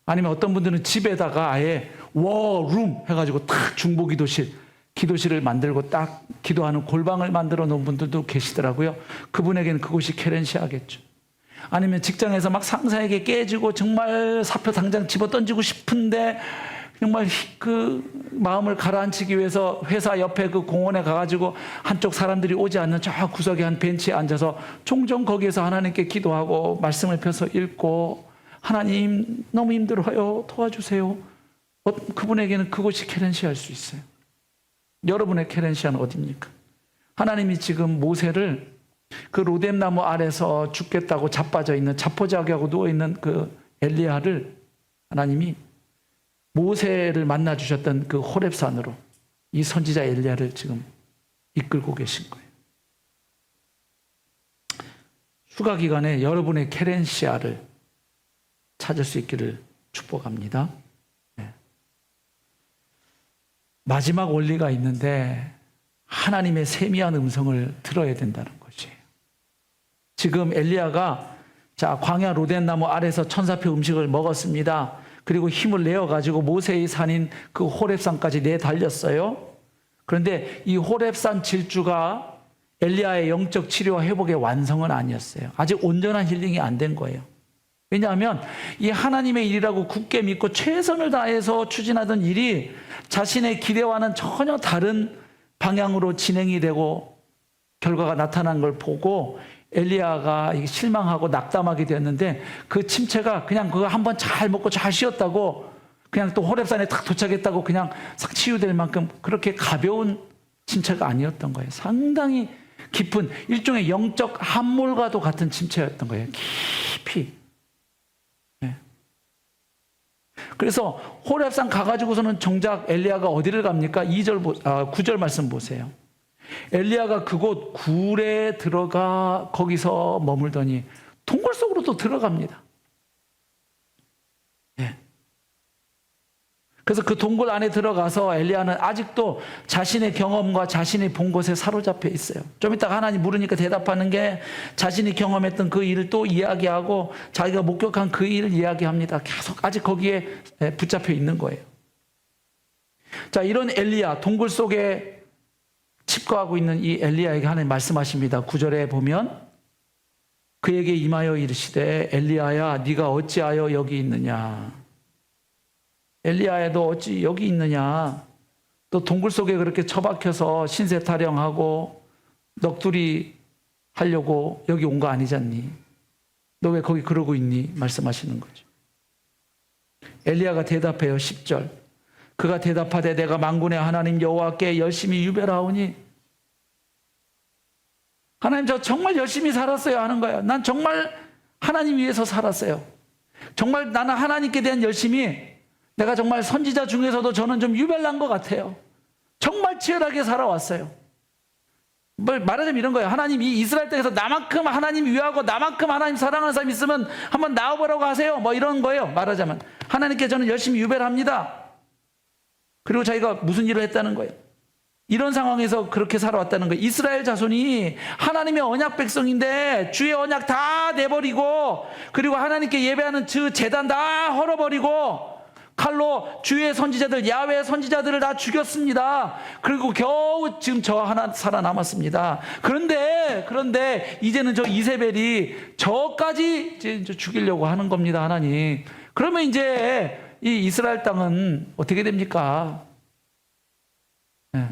아니면 어떤 분들은 집에다가 아예 워룸 해가지고 딱 기도실을 만들고 딱 기도하는 골방을 만들어 놓은 분들도 계시더라고요. 그분에게는 그곳이 케렌시아겠죠. 아니면 직장에서 막 상사에게 깨지고 정말 사표 당장 집어 던지고 싶은데 정말 그 마음을 가라앉히기 위해서 회사 옆에 그 공원에 가가지고 한쪽 사람들이 오지 않는 저 구석에 한 벤치에 앉아서 종종 거기에서 하나님께 기도하고 말씀을 펴서 읽고, 하나님 너무 힘들어요, 도와주세요. 그분에게는 그곳이 케렌시아일 수 있어요. 여러분의 케렌시아는 어디입니까? 하나님이 지금 모세를 그 로뎀나무 아래서 죽겠다고 자빠져 있는, 자포자기하고 누워있는 그 엘리야를 하나님이 모세를 만나 주셨던 그 호렙산으로 이 선지자 엘리야를 지금 이끌고 계신 거예요. 휴가 기간에 여러분의 케렌시아를 찾을 수 있기를 축복합니다. 네. 마지막 원리가 있는데 하나님의 세미한 음성을 들어야 된다는 것이에요. 지금 엘리야가 광야 로뎀나무 아래서 천사표 음식을 먹었습니다. 그리고 힘을 내어가지고 모세의 산인 그 호렙산까지 내달렸어요. 그런데 이 호렙산 질주가 엘리야의 영적 치료와 회복의 완성은 아니었어요. 아직 온전한 힐링이 안 된 거예요. 왜냐하면 이 하나님의 일이라고 굳게 믿고 최선을 다해서 추진하던 일이 자신의 기대와는 전혀 다른 방향으로 진행이 되고 결과가 나타난 걸 보고 엘리야가 실망하고 낙담하게 되었는데, 그 침체가 그냥 그거 한번 잘 먹고 잘 쉬었다고 그냥 또 호렙산에 딱 도착했다고 그냥 싹 치유될 만큼 그렇게 가벼운 침체가 아니었던 거예요. 상당히 깊은 일종의 영적 함몰과도 같은 침체였던 거예요. 깊이. 네. 그래서 호렙산 가가지고서는 정작 엘리야가 어디를 갑니까? 9절 말씀 보세요. 엘리야가 그곳 굴에 들어가 거기서 머물더니 동굴 속으로 또 들어갑니다. 예. 그래서 그 동굴 안에 들어가서 엘리야는 아직도 자신의 경험과 자신이 본 것에 사로잡혀 있어요. 좀 이따가 하나님 물으니까 대답하는 게 자신이 경험했던 그 일을 또 이야기하고 자기가 목격한 그 일을 이야기합니다. 계속 아직 거기에 붙잡혀 있는 거예요. 자, 이런 엘리야, 동굴 속에 칩거하고 있는 이 엘리야에게 하나님 말씀하십니다. 9절에 보면 그에게 임하여 이르시되 엘리야야 네가 어찌하여 여기 있느냐. 엘리야야 너 어찌 여기 있느냐. 너 동굴 속에 그렇게 처박혀서 신세 타령하고 넋두리 하려고 여기 온 거 아니잖니. 너 왜 거기 그러고 있니? 말씀하시는 거죠. 엘리야가 대답해요. 10절. 그가 대답하되 내가 만군의 하나님 여호와께 열심히 유별하오니. 하나님 저 정말 열심히 살았어요 하는 거예요. 난 정말 하나님 위해서 살았어요. 정말 나는 하나님께 대한 열심이 내가 정말 선지자 중에서도 저는 좀 유별난 것 같아요. 정말 치열하게 살아왔어요. 말하자면 이런 거예요. 하나님 이 이스라엘 땅에서 나만큼 하나님 위하고 나만큼 하나님 사랑하는 사람이 있으면 한번 나와보라고 하세요. 뭐 이런 거예요. 말하자면 하나님께 저는 열심히 유별합니다. 그리고 자기가 무슨 일을 했다는 거예요. 이런 상황에서 그렇게 살아왔다는 거예요. 이스라엘 자손이 하나님의 언약 백성인데 주의 언약 다 내버리고 그리고 하나님께 예배하는 그 제단 다 헐어버리고 칼로 주의 선지자들 야훼 선지자들을 다 죽였습니다. 그리고 겨우 지금 저 하나 살아남았습니다. 그런데 이제는 저 이세벨이 저까지 이제 죽이려고 하는 겁니다. 하나님. 그러면 이제 이 이스라엘 땅은 어떻게 됩니까? 네.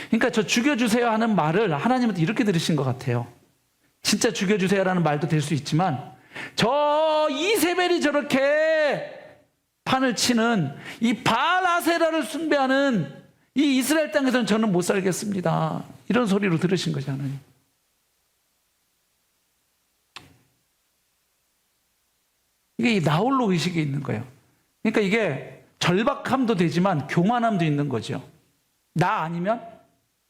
그러니까 저 죽여주세요 하는 말을 하나님한테 이렇게 들으신 것 같아요. 진짜 죽여주세요라는 말도 될 수 있지만 저 이세벨이 저렇게 판을 치는 이 바알 아세라를 숭배하는 이 이스라엘 땅에서는 저는 못 살겠습니다. 이런 소리로 들으신 거죠, 하나님. 이게 나홀로 의식이 있는 거예요. 그러니까 이게 절박함도 되지만 교만함도 있는 거죠. 나 아니면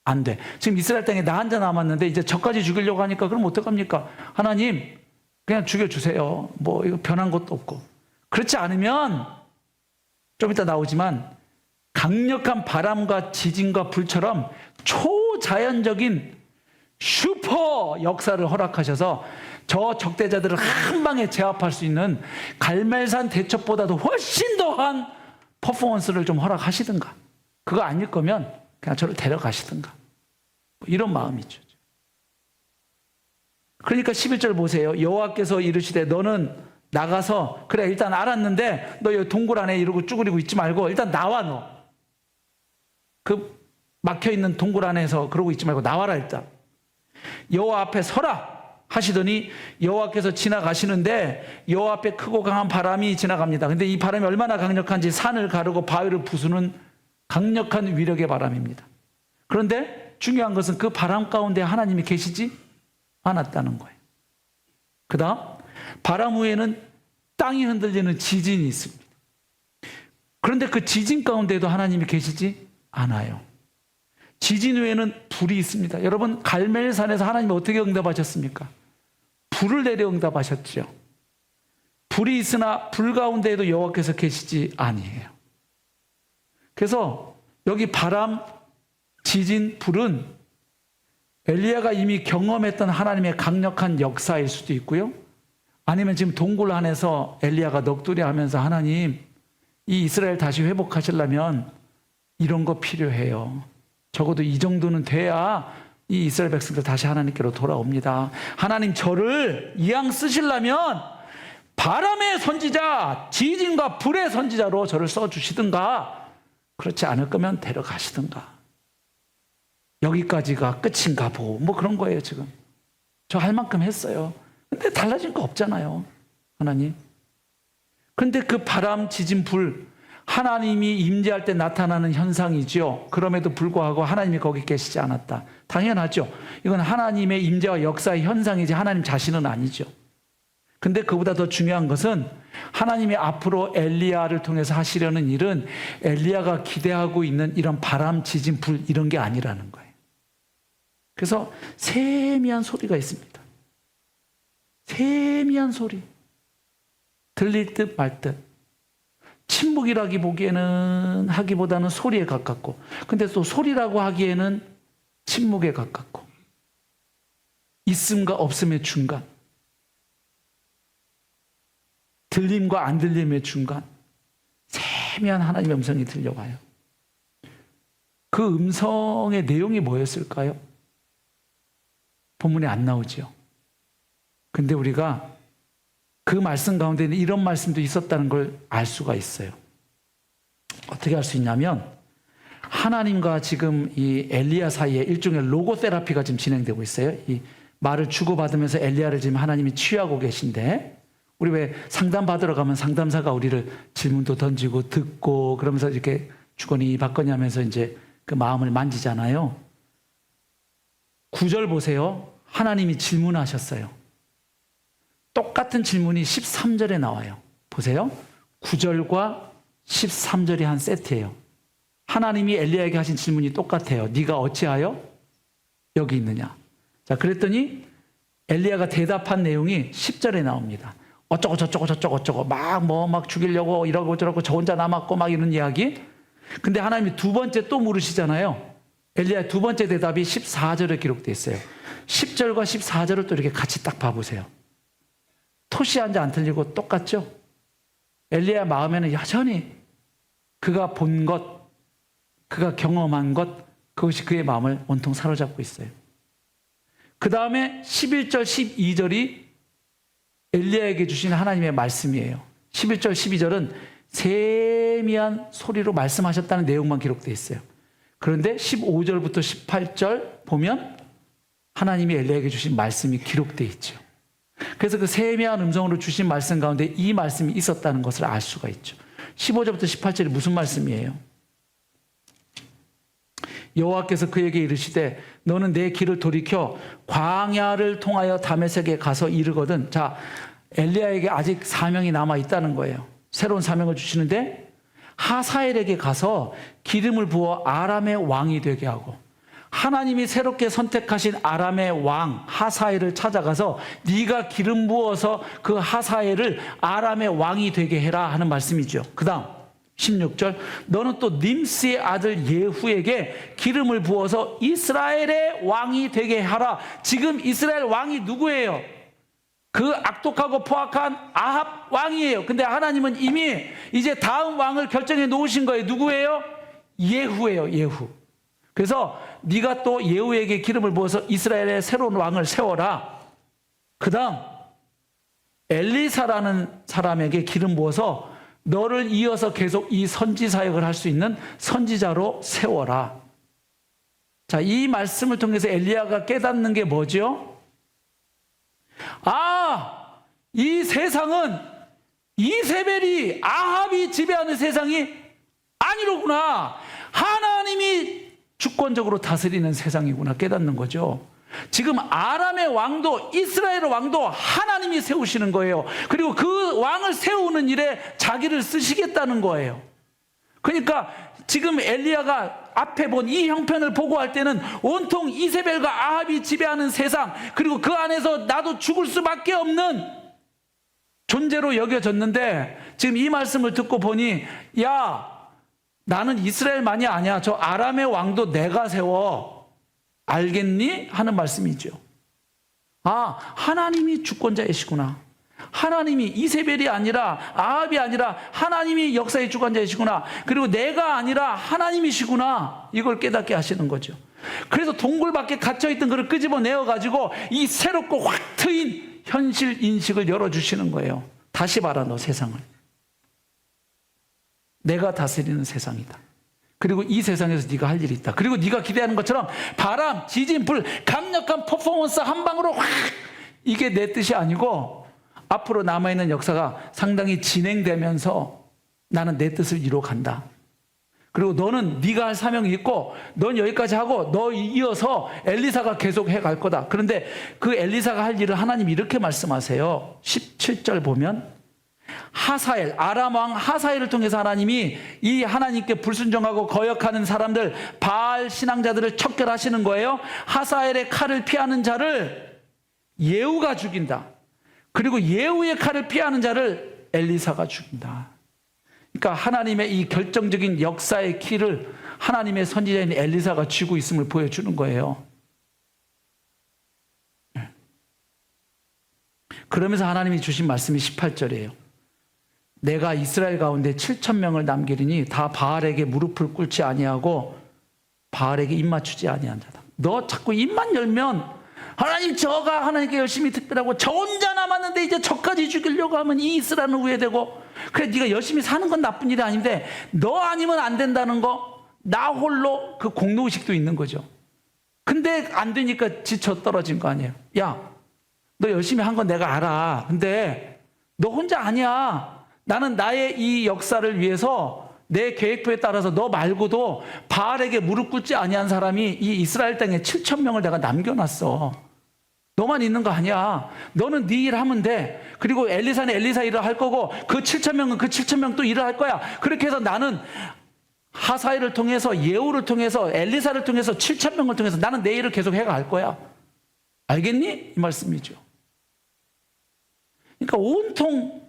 안 돼. 지금 이스라엘 땅에 나 혼자 남았는데 이제 저까지 죽이려고 하니까 그럼 어떡합니까? 하나님 그냥 죽여주세요. 뭐 이거 변한 것도 없고. 그렇지 않으면 좀 이따 나오지만 강력한 바람과 지진과 불처럼 초자연적인 슈퍼 역사를 허락하셔서 저 적대자들을 한 방에 제압할 수 있는 갈멜산 대첩보다도 훨씬 더한 퍼포먼스를 좀 허락하시든가. 그거 아닐 거면 그냥 저를 데려가시든가. 이런 마음이죠. 그러니까 11절 보세요. 여호와께서 이르시되 너는 나가서 그래 일단 알았는데 너 여기 동굴 안에 이러고 쭈그리고 있지 말고 일단 나와. 너 그 막혀있는 동굴 안에서 그러고 있지 말고 나와라. 일단 여호와 앞에 서라 하시더니 여호와께서 지나가시는데 여호와 앞에 크고 강한 바람이 지나갑니다. 근데 이 바람이 얼마나 강력한지 산을 가르고 바위를 부수는 강력한 위력의 바람입니다. 그런데 중요한 것은 그 바람 가운데 하나님이 계시지 않았다는 거예요. 그 다음 바람 후에는 땅이 흔들리는 지진이 있습니다. 그런데 그 지진 가운데도 하나님이 계시지 않아요. 지진 후에는 불이 있습니다. 여러분 갈멜산에서 하나님이 어떻게 응답하셨습니까? 불을 내려 응답하셨죠. 불이 있으나 불 가운데에도 여호와께서 계시지 아니에요. 그래서 여기 바람, 지진, 불은 엘리야가 이미 경험했던 하나님의 강력한 역사일 수도 있고요. 아니면 지금 동굴 안에서 엘리야가 넋두리 하면서 하나님 이 이스라엘 다시 회복하시려면 이런 거 필요해요. 적어도 이 정도는 돼야 이 이스라엘 백성들 다시 하나님께로 돌아옵니다. 하나님 저를 이왕 쓰시려면 바람의 선지자, 지진과 불의 선지자로 저를 써주시든가 그렇지 않을 거면 데려가시든가 여기까지가 끝인가 보고 뭐 그런 거예요. 지금 저 할 만큼 했어요. 근데 달라진 거 없잖아요. 하나님. 그런데 그 바람, 지진, 불 하나님이 임재할 때 나타나는 현상이죠. 그럼에도 불구하고 하나님이 거기 계시지 않았다. 당연하죠. 이건 하나님의 임재와 역사의 현상이지 하나님 자신은 아니죠. 근데 그보다 더 중요한 것은 하나님이 앞으로 엘리야를 통해서 하시려는 일은 엘리야가 기대하고 있는 이런 바람, 지진, 불 이런 게 아니라는 거예요. 그래서 세미한 소리가 있습니다. 세미한 소리. 들릴 듯 말 듯. 침묵이라기 보기에는 하기보다는 소리에 가깝고, 근데 또 소리라고 하기에는 침묵에 가깝고, 있음과 없음의 중간, 들림과 안 들림의 중간, 세미한 하나님의 음성이 들려와요. 그 음성의 내용이 뭐였을까요? 본문에 안 나오죠. 근데 우리가 그 말씀 가운데는 이런 말씀도 있었다는 걸 알 수가 있어요. 어떻게 알 수 있냐면, 하나님과 지금 이 엘리야 사이에 일종의 로고 테라피가 지금 진행되고 있어요. 이 말을 주고받으면서 엘리야를 지금 하나님이 치유하고 계신데, 우리 왜 상담 받으러 가면 상담사가 우리를 질문도 던지고 듣고 그러면서 이렇게 주거니 받거니 하면서 이제 그 마음을 만지잖아요. 9절 보세요. 하나님이 질문하셨어요. 똑같은 질문이 13절에 나와요. 보세요. 9절과 13절이 한 세트예요. 하나님이 엘리야에게 하신 질문이 똑같아요. 네가 어찌하여 여기 있느냐. 자, 그랬더니 엘리야가 대답한 내용이 10절에 나옵니다. 어쩌고 저쩌고 저쩌고 저쩌고 막 죽이려고 이러고 저러고 저 혼자 남았고 막 이런 이야기. 근데 하나님이 두 번째 또 물으시잖아요. 엘리야의 두 번째 대답이 14절에 기록되어 있어요. 10절과 14절을 또 이렇게 같이 딱 봐보세요. 토시 한 자 안 틀리고 똑같죠? 엘리야 마음에는 여전히 그가 본 것, 그가 경험한 것, 그것이 그의 마음을 온통 사로잡고 있어요. 그 다음에 11절, 12절이 엘리야에게 주신 하나님의 말씀이에요. 11절, 12절은 세미한 소리로 말씀하셨다는 내용만 기록되어 있어요. 그런데 15절부터 18절 보면 하나님이 엘리야에게 주신 말씀이 기록되어 있죠. 그래서 그 세미한 음성으로 주신 말씀 가운데 이 말씀이 있었다는 것을 알 수가 있죠. 15절부터 18절이 무슨 말씀이에요? 여호와께서 그에게 이르시되 너는 내 길을 돌이켜 광야를 통하여 다메섹에 가서 이르거든. 자, 엘리야에게 아직 사명이 남아 있다는 거예요. 새로운 사명을 주시는데 하사엘에게 가서 기름을 부어 아람의 왕이 되게 하고, 하나님이 새롭게 선택하신 아람의 왕 하사엘을 찾아가서 네가 기름 부어서 그 하사엘을 아람의 왕이 되게 해라 하는 말씀이죠. 그 다음 16절 너는 또 님스의 아들 예후에게 기름을 부어서 이스라엘의 왕이 되게 하라. 지금 이스라엘 왕이 누구예요? 그 악독하고 포악한 아합 왕이에요. 근데 하나님은 이미 이제 다음 왕을 결정해 놓으신 거예요. 누구예요? 예후예요. 예후. 그래서 네가 또 예후에게 기름을 부어서 이스라엘의 새로운 왕을 세워라. 그 다음 엘리사라는 사람에게 기름 부어서 너를 이어서 계속 이 선지 사역을 할 수 있는 선지자로 세워라. 자, 이 말씀을 통해서 엘리야가 깨닫는 게 뭐죠? 아, 이 세상은 이세벨이 아합이 지배하는 세상이 아니로구나. 하나님이 주권적으로 다스리는 세상이구나 깨닫는 거죠. 지금 아람의 왕도 이스라엘 왕도 하나님이 세우시는 거예요. 그리고 그 왕을 세우는 일에 자기를 쓰시겠다는 거예요. 그러니까 지금 엘리야가 앞에 본 이 형편을 보고 할 때는 온통 이세벨과 아합이 지배하는 세상, 그리고 그 안에서 나도 죽을 수밖에 없는 존재로 여겨졌는데, 지금 이 말씀을 듣고 보니 야, 나는 이스라엘만이 아니야. 저 아람의 왕도 내가 세워. 알겠니? 하는 말씀이죠. 아, 하나님이 주권자이시구나. 하나님이 이세벨이 아니라 아합이 아니라 하나님이 역사의 주권자이시구나. 그리고 내가 아니라 하나님이시구나. 이걸 깨닫게 하시는 거죠. 그래서 동굴 밖에 갇혀있던 그를 끄집어내어가지고 이 새롭고 확 트인 현실 인식을 열어주시는 거예요. 다시 봐라 너 세상을. 내가 다스리는 세상이다. 그리고 이 세상에서 네가 할 일이 있다. 그리고 네가 기대하는 것처럼 바람, 지진, 불, 강력한 퍼포먼스 한 방으로 확, 이게 내 뜻이 아니고 앞으로 남아있는 역사가 상당히 진행되면서 나는 내 뜻을 이루어 간다. 그리고 너는 네가 할 사명이 있고 넌 여기까지 하고 너 이어서 엘리사가 계속 해갈 거다. 그런데 그 엘리사가 할 일을 하나님이 이렇게 말씀하세요. 17절 보면 하사엘, 아람 왕 하사엘을 통해서 하나님이 이 하나님께 불순종하고 거역하는 사람들, 바알 신앙자들을 척결하시는 거예요. 하사엘의 칼을 피하는 자를 예후가 죽인다. 그리고 예후의 칼을 피하는 자를 엘리사가 죽인다. 그러니까 하나님의 이 결정적인 역사의 키를 하나님의 선지자인 엘리사가 쥐고 있음을 보여주는 거예요. 그러면서 하나님이 주신 말씀이 18절이에요. 내가 이스라엘 가운데 7,000명을 남기리니 다 바알에게 무릎을 꿇지 아니하고 바알에게 입 맞추지 아니한 자다. 너 자꾸 입만 열면 하나님 저가 하나님께 열심히 특별하고 저 혼자 남았는데 이제 저까지 죽이려고 하면 이 이스라엘은 후회되고, 그래 네가 열심히 사는 건 나쁜 일이 아닌데 너 아니면 안 된다는 거, 나 홀로 그 공로의식도 있는 거죠. 근데 안 되니까 지쳐 떨어진 거 아니에요. 야, 너 열심히 한 건 내가 알아. 근데 너 혼자 아니야. 나는 나의 이 역사를 위해서 내 계획표에 따라서 너 말고도 바알에게 무릎 꿇지 아니한 사람이 이 이스라엘 땅에 7,000명을 내가 남겨놨어. 너만 있는 거 아니야. 너는 네 일 하면 돼. 그리고 엘리사는 엘리사 일을 할 거고 그 7,000명은 그 7,000명 또 일을 할 거야. 그렇게 해서 나는 하사엘을 통해서 예후를 통해서 엘리사를 통해서 7,000명을 통해서 나는 내 일을 계속 해갈 거야. 알겠니? 이 말씀이죠. 그러니까 온통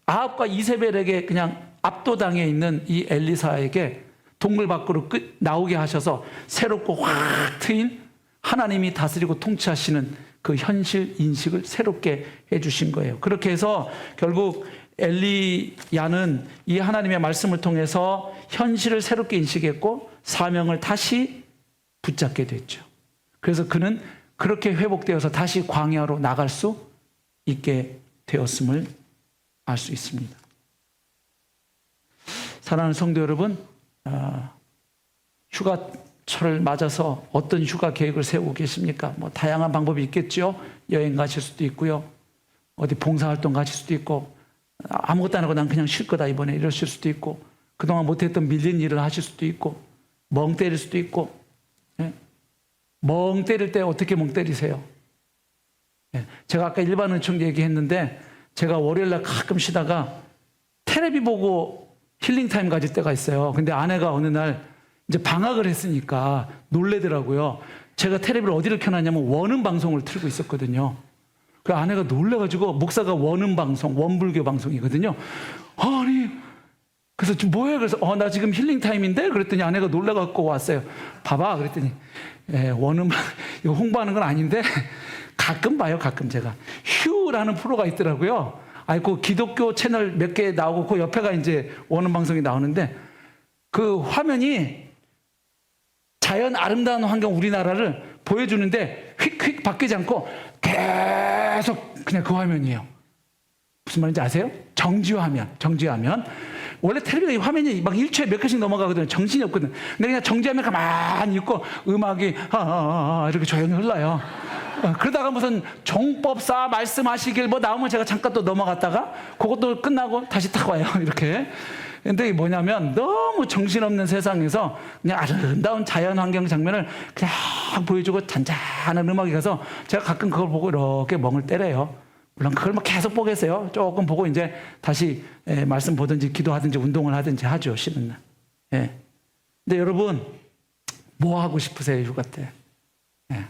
아합과 이세벨에게 그냥 압도당해 있는 이 엘리사에게 동굴 밖으로 나오게 하셔서 새롭고 확 트인 하나님이 다스리고 통치하시는 그 현실 인식을 새롭게 해주신 거예요. 그렇게 해서 결국 엘리야는 이 하나님의 말씀을 통해서 현실을 새롭게 인식했고 사명을 다시 붙잡게 됐죠. 그래서 그는 그렇게 회복되어서 다시 광야로 나갈 수 있게 되었음을 알 수 있습니다. 사랑하는 성도 여러분, 휴가철을 맞아서 어떤 휴가 계획을 세우고 계십니까? 뭐 다양한 방법이 있겠죠. 여행 가실 수도 있고요. 어디 봉사활동 가실 수도 있고, 아무것도 안 하고 난 그냥 쉴 거다 이번에 이러실 수도 있고, 그동안 못했던 밀린 일을 하실 수도 있고, 멍 때릴 수도 있고. 예? 멍 때릴 때 어떻게 멍 때리세요? 예. 제가 아까 일반 은총 얘기했는데 제가 월요일날 가끔 쉬다가 텔레비 보고 힐링타임 가질 때가 있어요. 근데 아내가 어느 날 이제 방학을 했으니까 놀래더라고요. 제가 텔레비를 어디를 켜놨냐면 원음 방송을 틀고 있었거든요. 그 아내가 놀래가지고, 목사가 원음 방송, 원불교 방송이거든요. 아니, 그래서 지금 뭐해? 그래서 나 지금 힐링타임인데? 그랬더니 아내가 놀래갖고 왔어요. 봐봐. 그랬더니 원음 이거 홍보하는 건 아닌데 가끔 봐요. 가끔 제가 휴라는 프로가 있더라고요. 그 기독교 채널 몇 개 나오고 그 옆에가 이제 원음 방송이 나오는데 그 화면이 자연 아름다운 환경 우리나라를 보여주는데 휙휙 바뀌지 않고 계속 그냥 그 화면이에요. 무슨 말인지 아세요? 정지화면. 원래 텔레비전 화면이 막 1초에 몇 개씩 넘어가거든요. 정신이 없거든요. 근데 그냥 정지하면 가만히 있고 음악이 이렇게 조용히 흘러요. 그러다가 무슨 종법사 말씀하시길 뭐 나오면 제가 잠깐 또 넘어갔다가 그것도 끝나고 다시 딱 와요. 이렇게. 근데 이게 뭐냐면 너무 정신없는 세상에서 그냥 아름다운 자연환경 장면을 그냥 보여주고 잔잔한 음악이 가서 제가 가끔 그걸 보고 이렇게 멍을 때려요. 물론 그걸 뭐 계속 보겠어요. 조금 보고 이제 다시 말씀 보든지 기도하든지 운동을 하든지 하죠. 쉬는 날. 예. 근데 여러분 뭐 하고 싶으세요? 휴가 때. 예.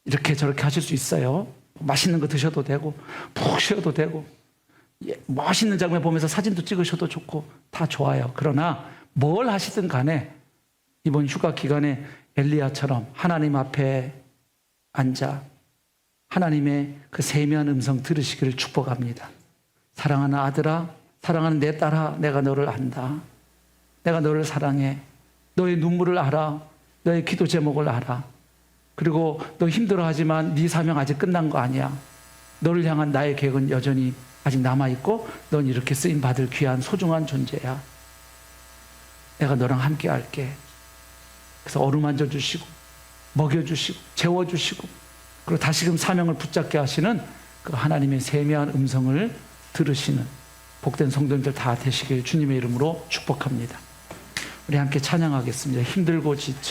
이렇게 저렇게 하실 수 있어요. 맛있는 거 드셔도 되고 푹 쉬어도 되고 멋있는 장면 보면서 사진도 찍으셔도 좋고 다 좋아요. 그러나 뭘 하시든 간에 이번 휴가 기간에 엘리야처럼 하나님 앞에 앉아 하나님의 그 세미한 음성 들으시기를 축복합니다. 사랑하는 아들아, 사랑하는 내 딸아, 내가 너를 안다. 내가 너를 사랑해. 너의 눈물을 알아. 너의 기도 제목을 알아. 그리고 너 힘들어하지만 네 사명 아직 끝난 거 아니야. 너를 향한 나의 계획은 여전히 아직 남아있고 넌 이렇게 쓰임받을 귀한 소중한 존재야. 내가 너랑 함께 할게. 그래서 어루만져 주시고 먹여주시고 재워주시고 그리고 다시금 사명을 붙잡게 하시는 그 하나님의 세미한 음성을 들으시는 복된 성도님들 다 되시길 주님의 이름으로 축복합니다. 우리 함께 찬양하겠습니다. 힘들고 지쳐